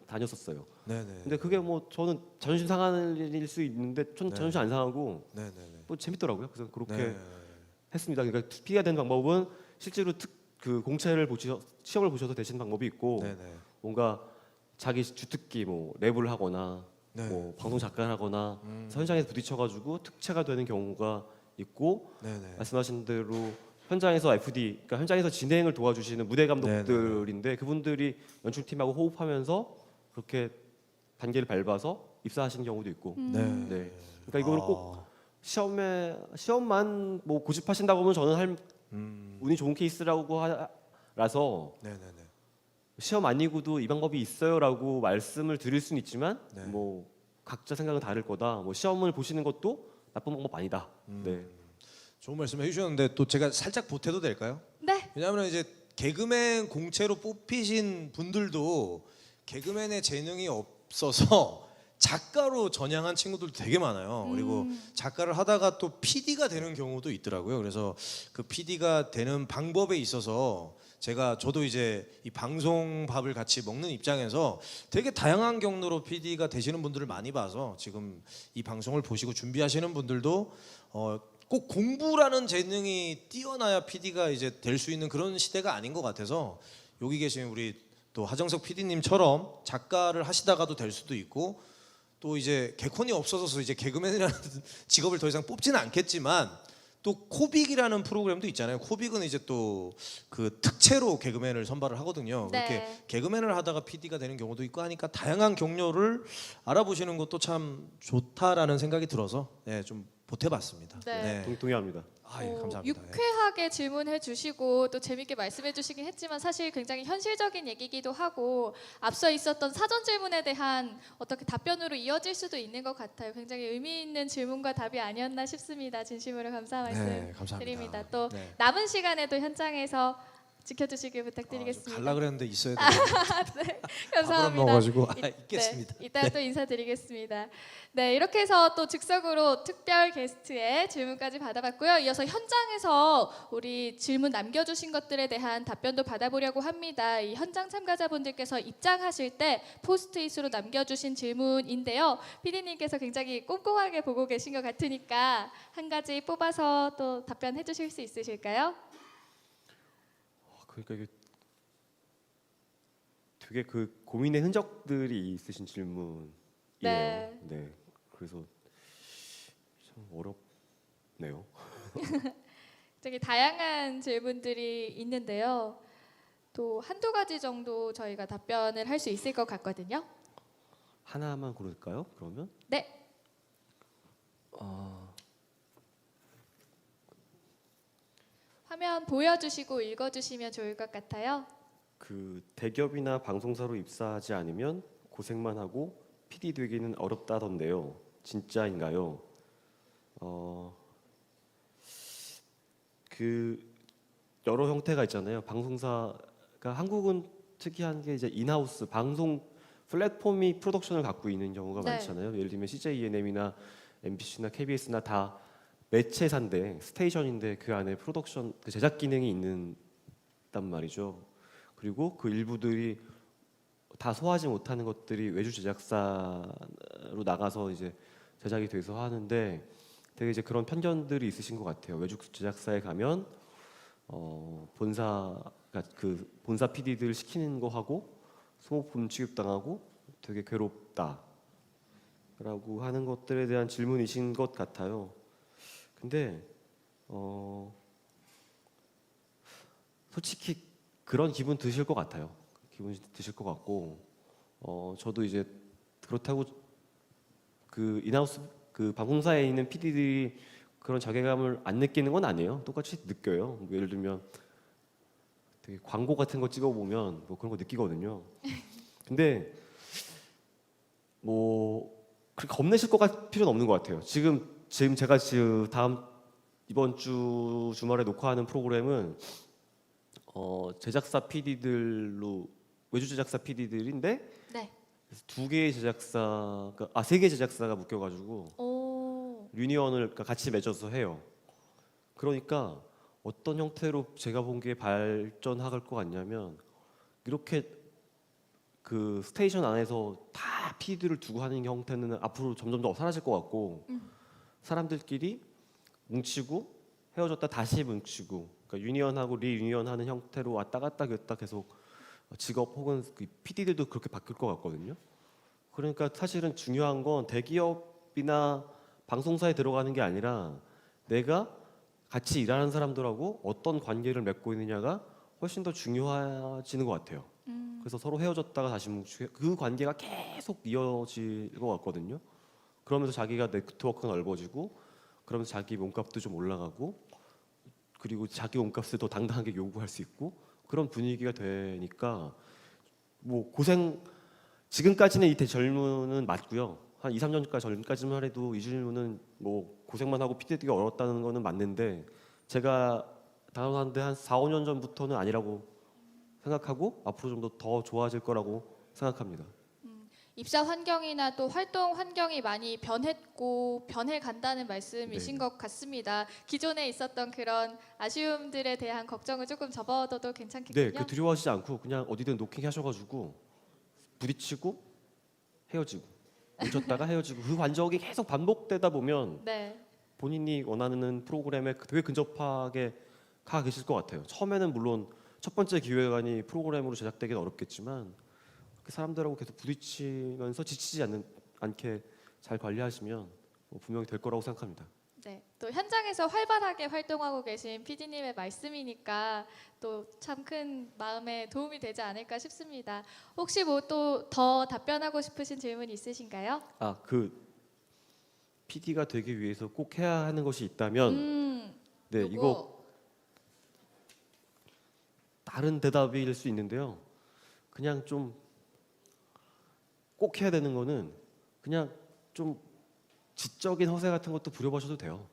다녔었어요. 네네. 근데 그게 뭐 저는 자존심 상하는 일일 수 있는데 전 자존심 안 상하고 네네네. 뭐 재밌더라고요. 그래서 그렇게 네. 했습니다. 그러니까 PD가 되는 방법은 실제로 그 공채를 시험을 보셔서 되시는 방법이 있고 네네. 뭔가 자기 주특기 뭐 랩을 하거나 네. 뭐 방송 작가를 하거나 현장에서 부딪혀가지고 특채가 되는 경우가 있고 네네. 말씀하신 대로 현장에서 FD, 그러니까 현장에서 진행을 도와주시는 무대 감독들인데 그분들이 연출팀하고 호흡하면서 그렇게 단계를 밟아서 입사하신 경우도 있고. 네. 네. 그러니까 이거는 꼭 시험만 뭐 고집하신다고 하면 저는 할 운이 좋은 케이스라고 라서 네네네. 시험 아니고도 이 방법이 있어요라고 말씀을 드릴 수는 있지만 네. 뭐 각자 생각은 다를 거다. 뭐 시험을 보시는 것도 나쁜 방법 아니다. 네. 좋은 말씀 해주셨는데 또 제가 살짝 보태도 될까요? 네. 왜냐하면 이제 개그맨 공채로 뽑히신 분들도 개그맨의 재능이 없어서 작가로 전향한 친구들도 되게 많아요. 그리고 작가를 하다가 또 PD가 되는 경우도 있더라고요. 그래서 그 PD가 되는 방법에 있어서 저도 이제 이 방송 밥을 같이 먹는 입장에서 되게 다양한 경로로 PD가 되시는 분들을 많이 봐서 지금 이 방송을 보시고 준비하시는 분들도 꼭 공부라는 재능이 뛰어나야 PD가 이제 될 수 있는 그런 시대가 아닌 것 같아서 여기 계신 우리 또 하정석 PD님처럼 작가를 하시다가도 될 수도 있고 또 이제 개콘이 없어져서 이제 개그맨이라는 직업을 더 이상 뽑지는 않겠지만 또 코빅이라는 프로그램도 있잖아요. 코빅은 이제 또 그 특채로 개그맨을 선발을 하거든요. 네. 그렇게 개그맨을 하다가 PD가 되는 경우도 있고 하니까 다양한 경로를 알아보시는 것도 참 좋다라는 생각이 들어서 좀 보태봤습니다. 네. 동의합니다. 예, 감사합니다. 유쾌하게 질문해 주시고 또 재밌게 말씀해 주시긴 했지만 사실 굉장히 현실적인 얘기기도 하고 앞서 있었던 사전 질문에 대한 어떻게 답변으로 이어질 수도 있는 것 같아요. 굉장히 의미 있는 질문과 답이 아니었나 싶습니다. 진심으로 감사 말씀 네, 감사합니다. 드립니다. 또 네. 남은 시간에도 현장에서 지켜주시길 부탁드리겠습니다. 갈라 그랬는데 있어야 돼요. 네, 밥을 감사합니다. 먹어가지고 이- 있겠습니다. 네, 이따 또 인사드리겠습니다. 네, 이렇게 해서 또 즉석으로 특별 게스트의 질문까지 받아봤고요. 이어서 현장에서 우리 질문 남겨주신 것들에 대한 답변도 받아보려고 합니다. 이 현장 참가자분들께서 입장하실 때 포스트잇으로 남겨주신 질문인데요. PD님께서 굉장히 꼼꼼하게 보고 계신 것 같으니까 한 가지 뽑아서 또 답변해 주실 수 있으실까요? 그러니까 이게 되게 그 고민의 흔적들이 있으신 질문이에요. 네. 네. 그래서 참 어렵네요. 되게 다양한 질문들이 있는데요. 또 한두 가지 정도 저희가 답변을 할 수 있을 것 같거든요. 하나만 고를까요? 그러면 네. 화면 보여주시고 읽어주시면 좋을 것 같아요. 그 대기업이나 방송사로 입사하지 않으면 고생만 하고 PD 되기는 어렵다던데요. 진짜인가요? 그 여러 형태가 있잖아요. 방송사가 한국은 특이한 게 이제 인하우스 방송 플랫폼이 프로덕션을 갖고 있는 경우가 네. 많잖아요. 예를 들면 CJ ENM이나 MBC나 KBS나 다 매체사인데 스테이션인데 그 안에 프로덕션 그 제작 기능이 있는단 말이죠. 그리고 그 일부들이 다 소화하지 못하는 것들이 외주 제작사로 나가서 이제 제작이 돼서 하는데 되게 이제 그런 편견들이 있으신 것 같아요. 외주 제작사에 가면 본사가 그 본사 PD들 시키는 거 하고 소모품 취급당하고 되게 괴롭다라고 하는 것들에 대한 질문이신 것 같아요. 근데 솔직히 그런 기분 드실 것 같아요. 기분 드실 것 같고 저도 이제 그렇다고 그 인하우스 그 방송사에 있는 PD들이 그런 자괴감을 안 느끼는 건 아니에요. 똑같이 느껴요. 뭐 예를 들면 되게 광고 같은 거 찍어보면 뭐 그런 거 느끼거든요. 근데 뭐 그렇게 겁내실 것 같을 필요는 없는 것 같아요. 지금 제가 이번 주 주말에 녹화하는 프로그램은 제작사 PD들로 외주 제작사 PD들인데 네. 두 개의 제작사가 세 개의 제작사가 묶여가지고 오. 유니언을 그러니까 같이 맺어서 해요. 그러니까 어떤 형태로 제가 본 게 발전할 것 같냐면 이렇게 그 스테이션 안에서 다 PD들을 두고 하는 형태는 앞으로 점점 더 사라질 것 같고 사람들끼리 뭉치고 헤어졌다 다시 뭉치고 그러니까 유니언하고 리유니언하는 형태로 왔다 갔다 계속 직업 혹은 그 PD들도 그렇게 바뀔 것 같거든요. 그러니까 사실은 중요한 건 대기업이나 방송사에 들어가는 게 아니라 내가 같이 일하는 사람들하고 어떤 관계를 맺고 있느냐가 훨씬 더 중요해지는 것 같아요. 그래서 서로 헤어졌다가 다시 뭉치고 그 관계가 계속 이어질 것 같거든요. 그러면서 자기가 네트워크가 넓어지고 그러면서 자기 몸값도 좀 올라가고 그리고 자기 몸값을 더 당당하게 요구할 수 있고 그런 분위기가 되니까 뭐 지금까지는 이 질문은 맞고요. 한 2, 3년 전까지만 해도 이 질문은 뭐 고생만 하고 피디가 어렵다는 거는 맞는데 제가 다뤄봤는데 한 4, 5년 전부터는 아니라고 생각하고 앞으로 좀 더 좋아질 거라고 생각합니다. 입사 환경이나 또 활동 환경이 많이 변했고 변해간다는 말씀이신 네. 것 같습니다. 기존에 있었던 그런 아쉬움들에 대한 걱정을 조금 접어둬도 괜찮겠군요. 네, 그 두려워하시지 않고 그냥 어디든 노킹 하셔가지고 부딪히고 헤어지고 뭉쳤다가 헤어지고 그 관적이 계속 반복되다 보면 네. 본인이 원하는 프로그램에 되게 근접하게 가 계실 것 같아요. 처음에는 물론 첫 번째 기획안이 프로그램으로 제작되기는 어렵겠지만 그 사람들하고 계속 부딪히면서 지치지 않게 잘 관리하시면 분명히 될 거라고 생각합니다. 네, 또 현장에서 활발하게 활동하고 계신 PD님의 말씀이니까 또 참 큰 마음에 도움이 되지 않을까 싶습니다. 혹시 뭐 또 더 답변하고 싶으신 질문 있으신가요? 그 PD가 되기 위해서 꼭 해야 하는 것이 있다면 네, 요거. 이거 다른 대답일 수 있는데요. 그냥 좀 꼭 해야 되는 거는 그냥 좀 지적인 허세 같은 것도 부려보셔도 돼요.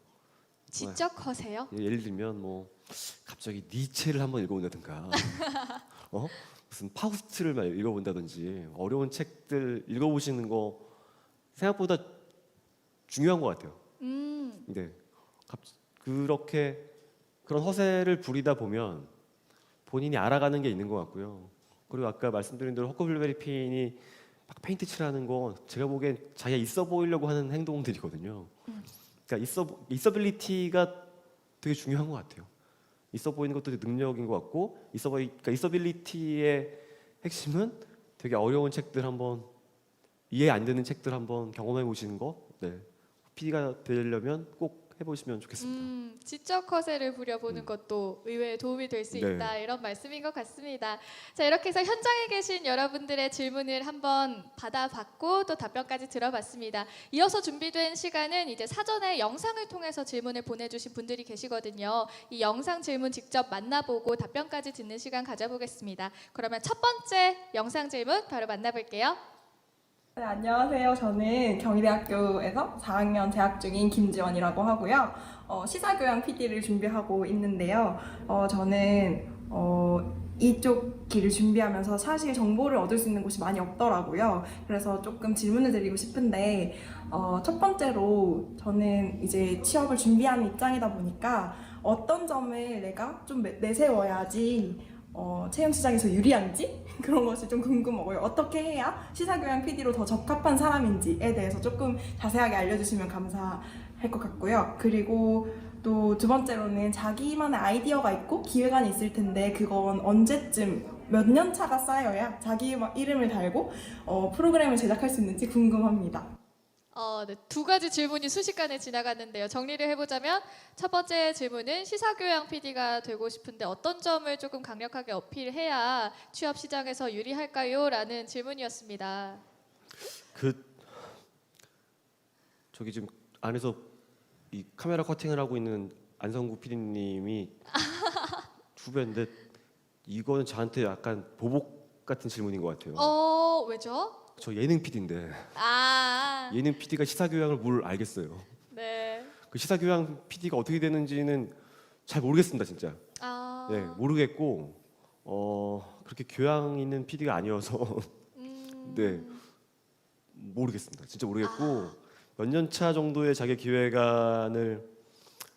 지적 허세요? 예를 들면 뭐 갑자기 니체를 한번 읽어본다든가 무슨 파우스트를 막 읽어본다든지 어려운 책들 읽어보시는 거 생각보다 중요한 것 같아요. 네, 그렇게 그런 허세를 부리다 보면 본인이 알아가는 게 있는 것 같고요. 그리고 아까 말씀드린 대로 허커블루베리 핀이 막 페인트 칠하는 거 제가 보기엔 자기가 있어 보이려고 하는 행동들이거든요. 그러니까 있어빌리티가 되게 중요한 것 같아요. 있어 보이는 것도 되게 능력인 것 같고 그러니까 있어빌리티의 핵심은 되게 어려운 책들 한번 이해 안 되는 책들 한번 경험해 보시는 거. 네, PD가 되려면 꼭 해보시면 좋겠습니다. 지적 허세를 부려보는 것도 의외에 도움이 될 수 네. 있다 이런 말씀인 것 같습니다. 자, 이렇게 해서 현장에 계신 여러분들의 질문을 한번 받아봤고 또 답변까지 들어봤습니다. 이어서 준비된 시간은 이제 사전에 영상을 통해서 질문을 보내주신 분들이 계시거든요. 이 영상 질문 직접 만나보고 답변까지 듣는 시간 가져보겠습니다. 그러면 첫 번째 영상 질문 바로 만나볼게요. 네, 안녕하세요. 저는 경희대학교에서 4학년 재학 중인 김지원이라고 하고요. 시사교양 PD를 준비하고 있는데요. 저는 이쪽 길을 준비하면서 사실 정보를 얻을 수 있는 곳이 많이 없더라고요. 그래서 조금 질문을 드리고 싶은데 첫 번째로 저는 이제 취업을 준비하는 입장이다 보니까 어떤 점을 내가 좀 내세워야지 채용 시장에서 유리한지 그런 것이 좀 궁금하고요. 어떻게 해야 시사교양 PD로 더 적합한 사람인지에 대해서 조금 자세하게 알려주시면 감사할 것 같고요. 그리고 또 두 번째로는 자기만의 아이디어가 있고 기획안이 있을 텐데 그건 언제쯤 몇 년 차가 쌓여야 자기 이름을 달고 프로그램을 제작할 수 있는지 궁금합니다. 네, 두 가지 질문이 순식간에 지나갔는데요. 정리를 해보자면 첫 번째 질문은 시사교양 PD가 되고 싶은데 어떤 점을 조금 강력하게 어필해야 취업 시장에서 유리할까요? 라는 질문이었습니다. 저기 지금 안에서 이 카메라 커팅을 하고 있는 안성구 PD님이 후배인데 이거는 저한테 약간 보복 같은 질문인 것 같아요. 왜죠? 저 예능 PD인데 아, 예능 PD가 시사교양을 뭘 알겠어요. 네. 그 시사교양 PD가 어떻게 되는지는 잘 모르겠습니다, 진짜. 아, 네, 모르겠고 그렇게 교양 있는 PD가 아니어서 네, 모르겠습니다. 진짜 모르겠고 몇 년 차 정도의 자기 기획안을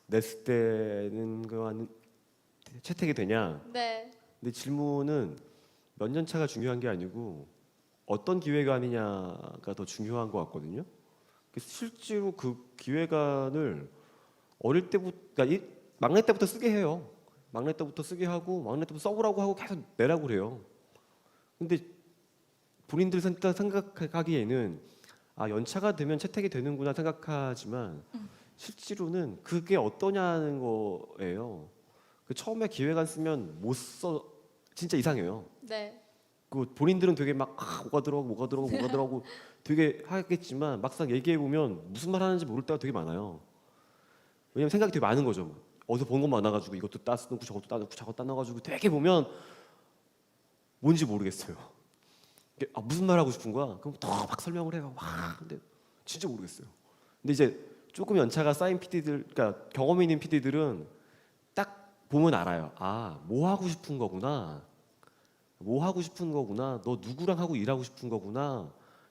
냈을 때는 그한 채택이 되냐? 네. 근데 질문은 몇 년 차가 중요한 게 아니고 어떤 기획안이냐가 더 중요한 것 같거든요. 그래서 실제로 그 기획안을 어릴 때부터, 그러니까 막내 때부터 쓰게 해요. 막내 때부터 쓰게 하고 막내 때부터 써보라고 하고 계속 내라고 그래요. 근데 본인들 생각하기에는 연차가 되면 채택이 되는구나 생각하지만 실제로는 그게 어떠냐는 거예요. 그 처음에 기획안 쓰면 못 써, 진짜 이상해요. 네. 그 본인들은 되게 막 뭐가 들어가고 되게 하겠지만 막상 얘기해 보면 무슨 말 하는지 모를 때가 되게 많아요. 왜냐면 생각이 되게 많은 거죠. 어디서 본 것 많아가지고 이것도 따놓고 저것도 따놓고 저것도 따놔가지고 되게 보면 뭔지 모르겠어요. 이게 무슨 말 하고 싶은 거야? 그럼 더 막 설명을 해요. 와, 근데 진짜 모르겠어요. 근데 이제 조금 연차가 쌓인 PD들, 그러니까 경험 있는 PD들은 딱 보면 알아요. 뭐 하고 싶은 거구나. 뭐 하고 싶은 거구나. 너 누구랑 하고 일하고 싶은 거구나.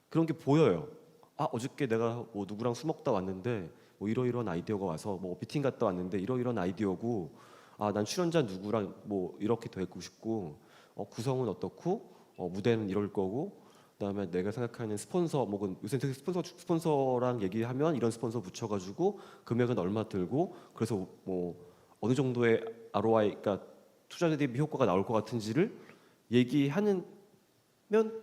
그런 게 보여요. 어저께 내가 뭐 누구랑 술 먹다 왔는데 뭐 이러이러한 아이디어가 와서 뭐 미팅 갔다 왔는데 이러이러한 아이디어고 난 출연자 누구랑 뭐 이렇게 되고 싶고 구성은 어떻고 무대는 이럴 거고 그다음에 내가 생각하는 스폰서 뭐 요새 스폰서랑 얘기하면 이런 스폰서 붙여가지고 금액은 얼마 들고 그래서 뭐 어느 정도의 ROI, 그러니까 투자 대비 효과가 나올 것 같은지를 얘기하면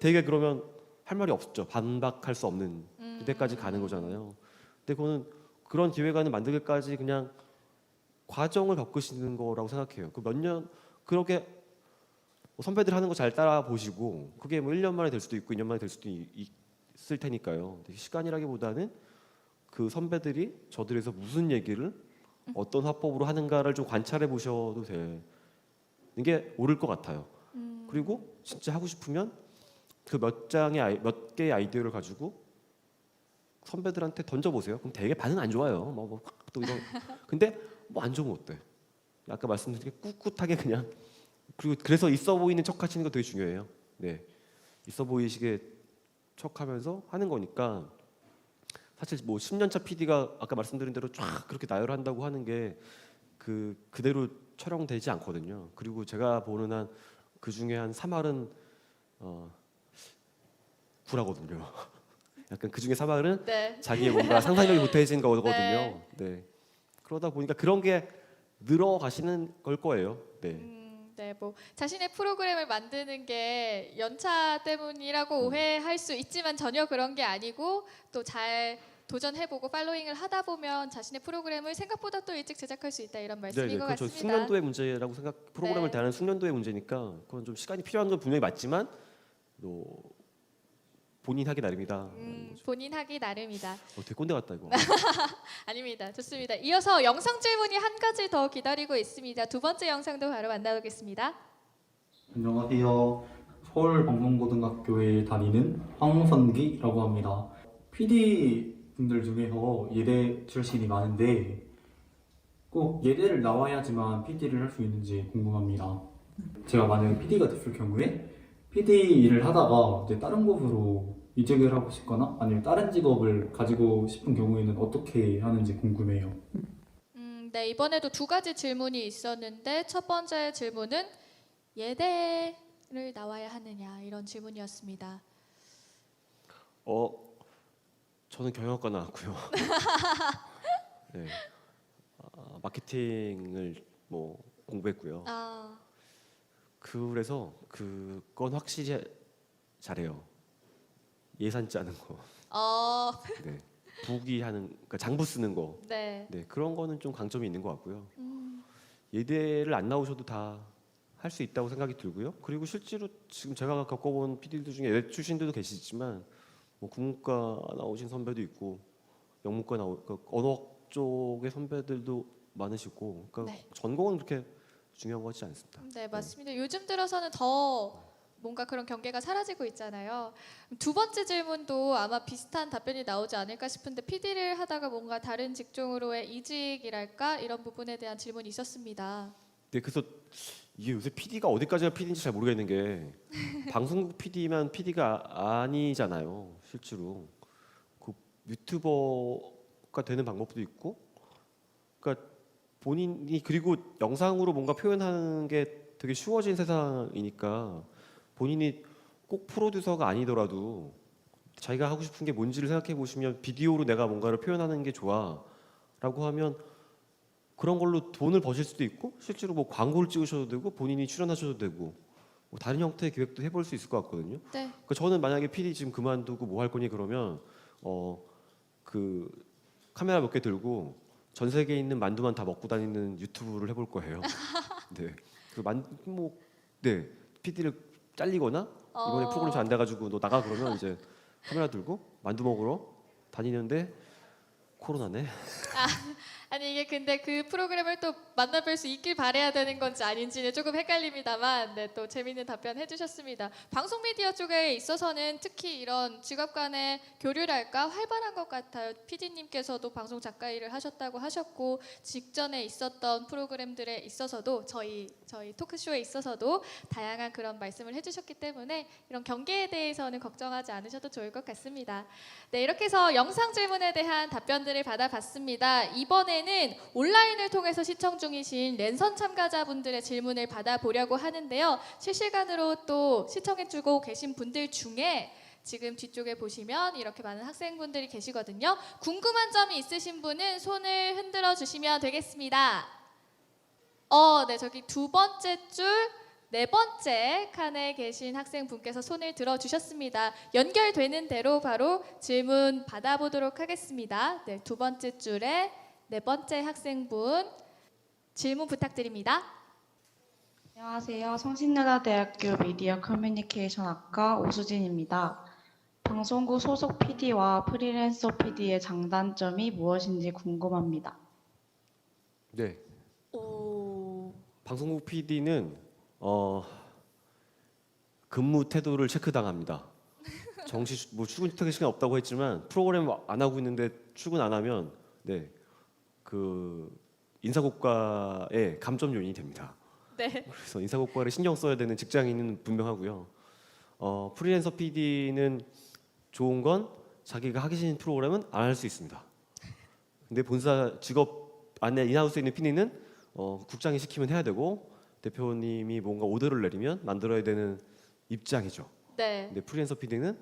되게 그러면 할 말이 없죠. 반박할 수 없는 그때까지 가는 거잖아요. 근데 그거는 그런 기획안을 만들기까지 그냥 과정을 겪으시는 거라고 생각해요. 그 몇 년 그렇게 뭐 선배들 하는 거 잘 따라 보시고 그게 뭐 1년 만에 될 수도 있고 2년 만에 될 수도 있을 테니까요. 시간이라기보다는 그 선배들이 저들에서 무슨 얘기를 어떤 화법으로 하는가를 좀 관찰해 보셔도 되는 게 옳을 것 같아요. 그리고 진짜 하고 싶으면 그 몇 개의 아이디어를 가지고 선배들한테 던져보세요. 그럼 되게 반응 안 좋아요. 또 이런. 근데 뭐 안 좋으면 어때? 아까 말씀드린 게 꿋꿋하게 그냥. 그리고 그래서 있어 보이는 척 하시는 거 되게 중요해요. 네, 있어 보이시게 척하면서 하는 거니까 사실 뭐 10년 차 PD가 아까 말씀드린 대로 쫙 그렇게 나열한다고 하는 게 그대로 촬영되지 않거든요. 그리고 제가 보는 한 그 중에 한 3할은 구라거든요. 약간 그 중에 3할은 네. 자기의 뭔가 상상력이 보태진 거거든요. 네. 네. 그러다 보니까 그런 게 늘어가시는 걸 거예요. 네. 네, 뭐 자신의 프로그램을 만드는 게 연차 때문이라고 오해할 수 있지만 전혀 그런 게 아니고 또 잘 도전해보고 팔로잉을 하다 보면 자신의 프로그램을 생각보다 또 일찍 제작할 수 있다 이런 말씀인 것 그렇죠. 같습니다. 숙련도의 문제라고 프로그램을 네. 대하는 숙련도의 문제니까 그건 좀 시간이 필요한 건 분명히 맞지만 또 본인 하기 나름이다. 본인 하기 나름이다. 되게 꼰대 같다 이거. 아닙니다. 좋습니다. 이어서 영상 질문이 한 가지 더 기다리고 있습니다. 두 번째 영상도 바로 만나보겠습니다. 안녕하세요. 서울방송고등학교에 다니는 황선기라고 합니다. PD 분들 중에서 예대 출신이 많은데 꼭 예대를 나와야지만 PD를 할 수 있는지 궁금합니다. 제가 만약에 PD가 됐을 경우에 PD 일을 하다가 이제 다른 곳으로 이직을 하고 싶거나 아니면 다른 직업을 가지고 싶은 경우에는 어떻게 하는지 궁금해요. 네, 이번에도 두 가지 질문이 있었는데 첫 번째 질문은 예대를 나와야 하느냐 이런 질문이었습니다. 저는 경영학과 나왔고요. 네. 마케팅을 뭐 공부했고요. 그래서 그건 확실히 잘해요. 예산 짜는 거, 네. 부기하는, 그러니까 장부 쓰는 거, 네. 네. 그런 거는 좀 강점이 있는 것 같고요. 예대를 안 나오셔도 다 할 수 있다고 생각이 들고요. 그리고 실제로 지금 제가 겪어본 PD들 중에 예대 출신들도 계시지만 뭐 국문과 나오신 선배도 있고 영문과 그 언어 쪽의 선배들도 많으시고, 그러니까 네. 전공은 그렇게 중요한 것 같지 않습니다. 네, 맞습니다. 요즘 들어서는 더 뭔가 그런 경계가 사라지고 있잖아요. 두 번째 질문도 아마 비슷한 답변이 나오지 않을까 싶은데 PD를 하다가 뭔가 다른 직종으로의 이직이랄까 이런 부분에 대한 질문이 있었습니다. 네, 그래서 이게 요새 PD가 어디까지가 PD인지 잘 모르겠는 게 방송국 PD면 PD가 아니잖아요, 실제로. 그 유튜버가 되는 방법도 있고, 그러니까 본인이 그리고 영상으로 뭔가 표현하는 게 되게 쉬워진 세상이니까 본인이 꼭 프로듀서가 아니더라도 자기가 하고 싶은 게 뭔지를 생각해 보시면 비디오로 내가 뭔가를 표현하는 게 좋아라고 하면 그런 걸로 돈을 버실 수도 있고 실제로 뭐 광고를 찍으셔도 되고 본인이 출연하셔도 되고 뭐 다른 형태의 기획도 해볼 수 있을 것 같거든요. 네. 그러니까 저는 만약에 PD 지금 그만두고 뭐 할 거니 그러면 그 카메라 몇 개 들고 전 세계에 있는 만두만 다 먹고 다니는 유튜브를 해볼 거예요. 네. 네. PD를 잘리거나 이번에 프로그램 잘 안 돼가지고 너 나가 그러면 이제 카메라 들고 만두 먹으러 다니는데 코로나네. 아니 이게 근데 그 프로그램을 또 만나뵐 수 있길 바라야 되는 건지 아닌지는 조금 헷갈립니다만 네, 또 재미있는 답변 해주셨습니다. 방송 미디어 쪽에 있어서는 특히 이런 직업 간의 교류랄까 활발한 것 같아요. PD님께서도 방송 작가 일을 하셨다고 하셨고 직전에 있었던 프로그램들에 있어서도 저희 토크쇼에 있어서도 다양한 그런 말씀을 해주셨기 때문에 이런 경계에 대해서는 걱정하지 않으셔도 좋을 것 같습니다. 네, 이렇게 해서 영상 질문에 대한 답변들을 받아봤습니다. 이번에는 온라인을 통해서 시청 중이신 랜선 참가자분들의 질문을 받아보려고 하는데요. 실시간으로 또 시청해주고 계신 분들 중에 지금 뒤쪽에 보시면 이렇게 많은 학생분들이 계시거든요. 궁금한 점이 있으신 분은 손을 흔들어 주시면 되겠습니다. 네, 저기 두 번째 줄, 네 번째 칸에 계신 학생분께서 손을 들어주셨습니다. 연결되는 대로 바로 질문 받아보도록 하겠습니다. 네, 두 번째 줄에 네 번째 학생분 질문 부탁드립니다. 안녕하세요. 성신여자대학교 미디어 커뮤니케이션 학과 오수진입니다. 방송국 소속 PD와 프리랜서 PD의 장단점이 무엇인지 궁금합니다. 네. 오, 방송국 PD는 근무 태도를 체크당합니다. 정시 뭐 출근 퇴근 시간 없다고 했지만 프로그램 안 하고 있는데 출근 안 하면 네. 그 인사고과의 감점 요인이 됩니다. 네. 그래서 인사고과를 신경 써야 되는 직장인은 분명하고요. 프리랜서 PD는 좋은 건 자기가 하기 싫은 프로그램은 안 할 수 있습니다. 근데 본사 직업 안에 인하우스에 있는 PD는 국장이 시키면 해야 되고 대표님이 뭔가 오더를 내리면 만들어야 되는 입장이죠. 네. 근데 프리랜서 PD는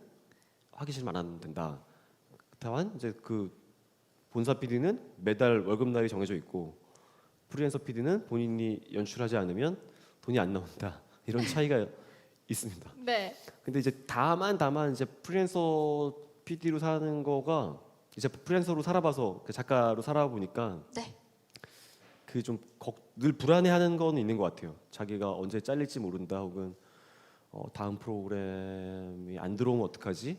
하기 싫으면 안 된다. 다만 이제 그 본사 PD는 매달 월급날이 정해져 있고 프리랜서 PD는 본인이 연출하지 않으면 돈이 안 나온다. 이런 차이가 있습니다. 네. 근데 이제 다만 이제 프리랜서 PD로 사는 거가 이제 프리랜서로 살아봐서 그 작가로 살아보니까 네. 그 좀 늘 불안해하는 건 있는 것 같아요. 자기가 언제 잘릴지 모른다 혹은 다음 프로그램이 안 들어오면 어떡하지?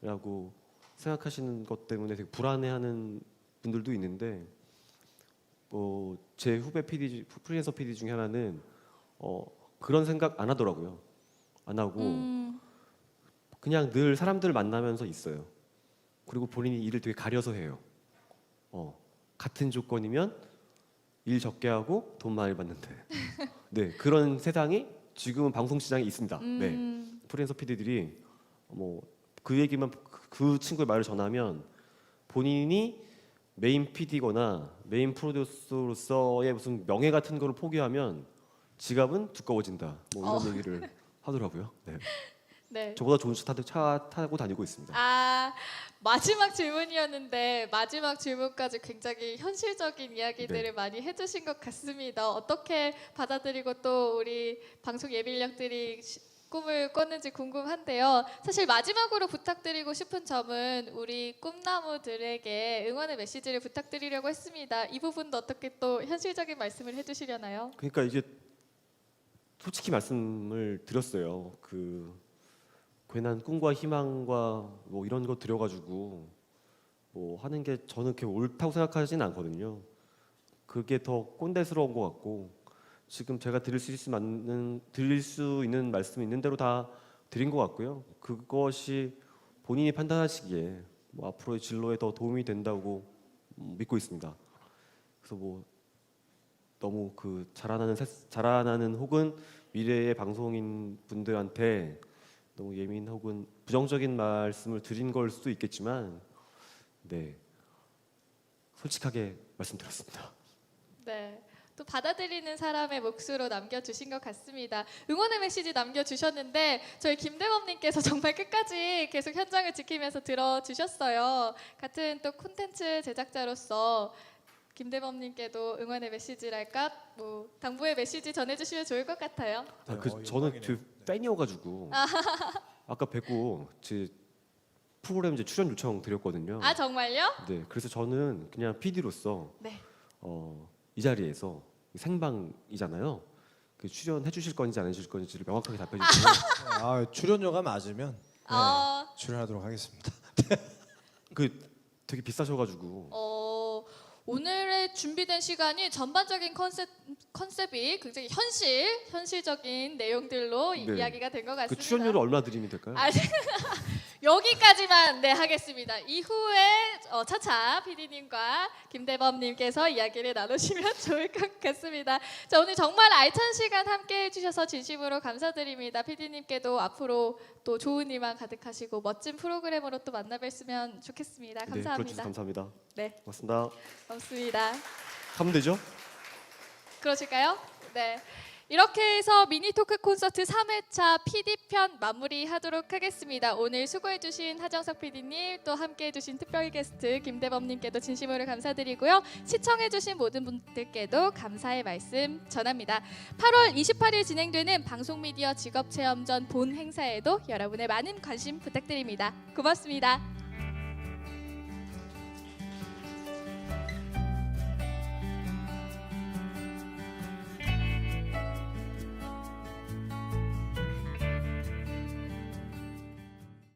라고 생각하시는 것 때문에 되게 불안해하는 분들도 있는데 제 후배 PD 프리랜서 PD 중에 하나는 그런 생각 안 하더라고요. 안 하고 그냥 늘 사람들을 만나면서 있어요. 그리고 본인이 일을 되게 가려서 해요. 같은 조건이면 일 적게 하고 돈 많이 받는데. 네, 그런 세상이 지금은 방송 시장에 있습니다. 네, 프리랜서 PD들이 뭐 그 얘기만 그 친구의 말을 전하면 본인이 메인 PD거나 메인 프로듀서로서의 무슨 명예 같은 거를 포기하면 지갑은 두꺼워진다. 뭐 이런 얘기를 하더라고요. 네. 네. 저보다 좋은 차 타고 다니고 있습니다. 마지막 질문이었는데 마지막 질문까지 굉장히 현실적인 이야기들을 네. 많이 해주신 것 같습니다. 어떻게 받아들이고 또 우리 방송 예비인력들이 꿈을 꿨는지 궁금한데요. 사실 마지막으로 부탁드리고 싶은 점은 우리 꿈나무들에게 응원의 메시지를 부탁드리려고 했습니다. 이 부분도 어떻게 또 현실적인 말씀을 해주시려나요? 그러니까 이게 솔직히 말씀을 드렸어요. 그 괜한 꿈과 희망과 뭐 이런 거 드려가지고 뭐 하는 게 저는 그렇게 옳다고 생각하진 않거든요. 그게 더 꼰대스러운 것 같고 지금 제가 드릴 수 있는 말씀이 있는 대로 다 드린 것 같고요. 그것이 본인이 판단하시기에 뭐 앞으로의 진로에 더 도움이 된다고 믿고 있습니다. 그래서 뭐 너무 그 자라나는 혹은 미래의 방송인 분들한테 너무 예민 혹은 부정적인 말씀을 드린 걸 수도 있겠지만 네 솔직하게 말씀드렸습니다. 네. 또 받아들이는 사람의 몫으로 남겨주신 것 같습니다. 응원의 메시지 남겨주셨는데 저희 김대범님께서 정말 끝까지 계속 현장을 지키면서 들어주셨어요. 같은 또 콘텐츠 제작자로서 김대범님께도 응원의 메시지랄까 뭐 당부의 메시지 전해주시면 좋을 것 같아요. 저는 그 팬이어가지고 아까 뵙고 제 프로그램 이제 출연 요청 드렸거든요. 아 정말요? 네, 그래서 저는 그냥 PD로서 네. 이 자리에서 생방이잖아요. 그 출연해 주실 건지 안 해주실 건지를 명확하게 답해 주시면 아, 출연료가 맞으면 네, 어, 출연하도록 하겠습니다. 그 되게 비싸셔가지고 오늘의 준비된 시간이 전반적인 컨셉이 굉장히 현실적인 내용들로 네. 이야기가 된 것 같습니다. 그 출연료를 얼마 드리면 될까요? 아, 여기까지만 하겠습니다. 이후에 차차 PD님과 김대범님께서 이야기를 나누시면 좋을 것 같습니다. 자, 오늘 정말 알찬 시간 함께 해주셔서 진심으로 감사드립니다. PD님께도 앞으로 또 좋은 일만 가득하시고 멋진 프로그램으로 또 만나뵀으면 좋겠습니다. 네, 불러주셔서 감사합니다. 감사합니다. 네, 고맙습니다. 고맙습니다. 하면 되죠? 그러실까요? 네. 이렇게 해서 미니 토크 콘서트 3회차 PD편 마무리하도록 하겠습니다. 오늘 수고해주신 하정석 PD님, 또 함께해주신 특별 게스트 김대범님께도 진심으로 감사드리고요. 시청해주신 모든 분들께도 감사의 말씀 전합니다. 8월 28일 진행되는 방송미디어 직업체험전 본 행사에도 여러분의 많은 관심 부탁드립니다. 고맙습니다.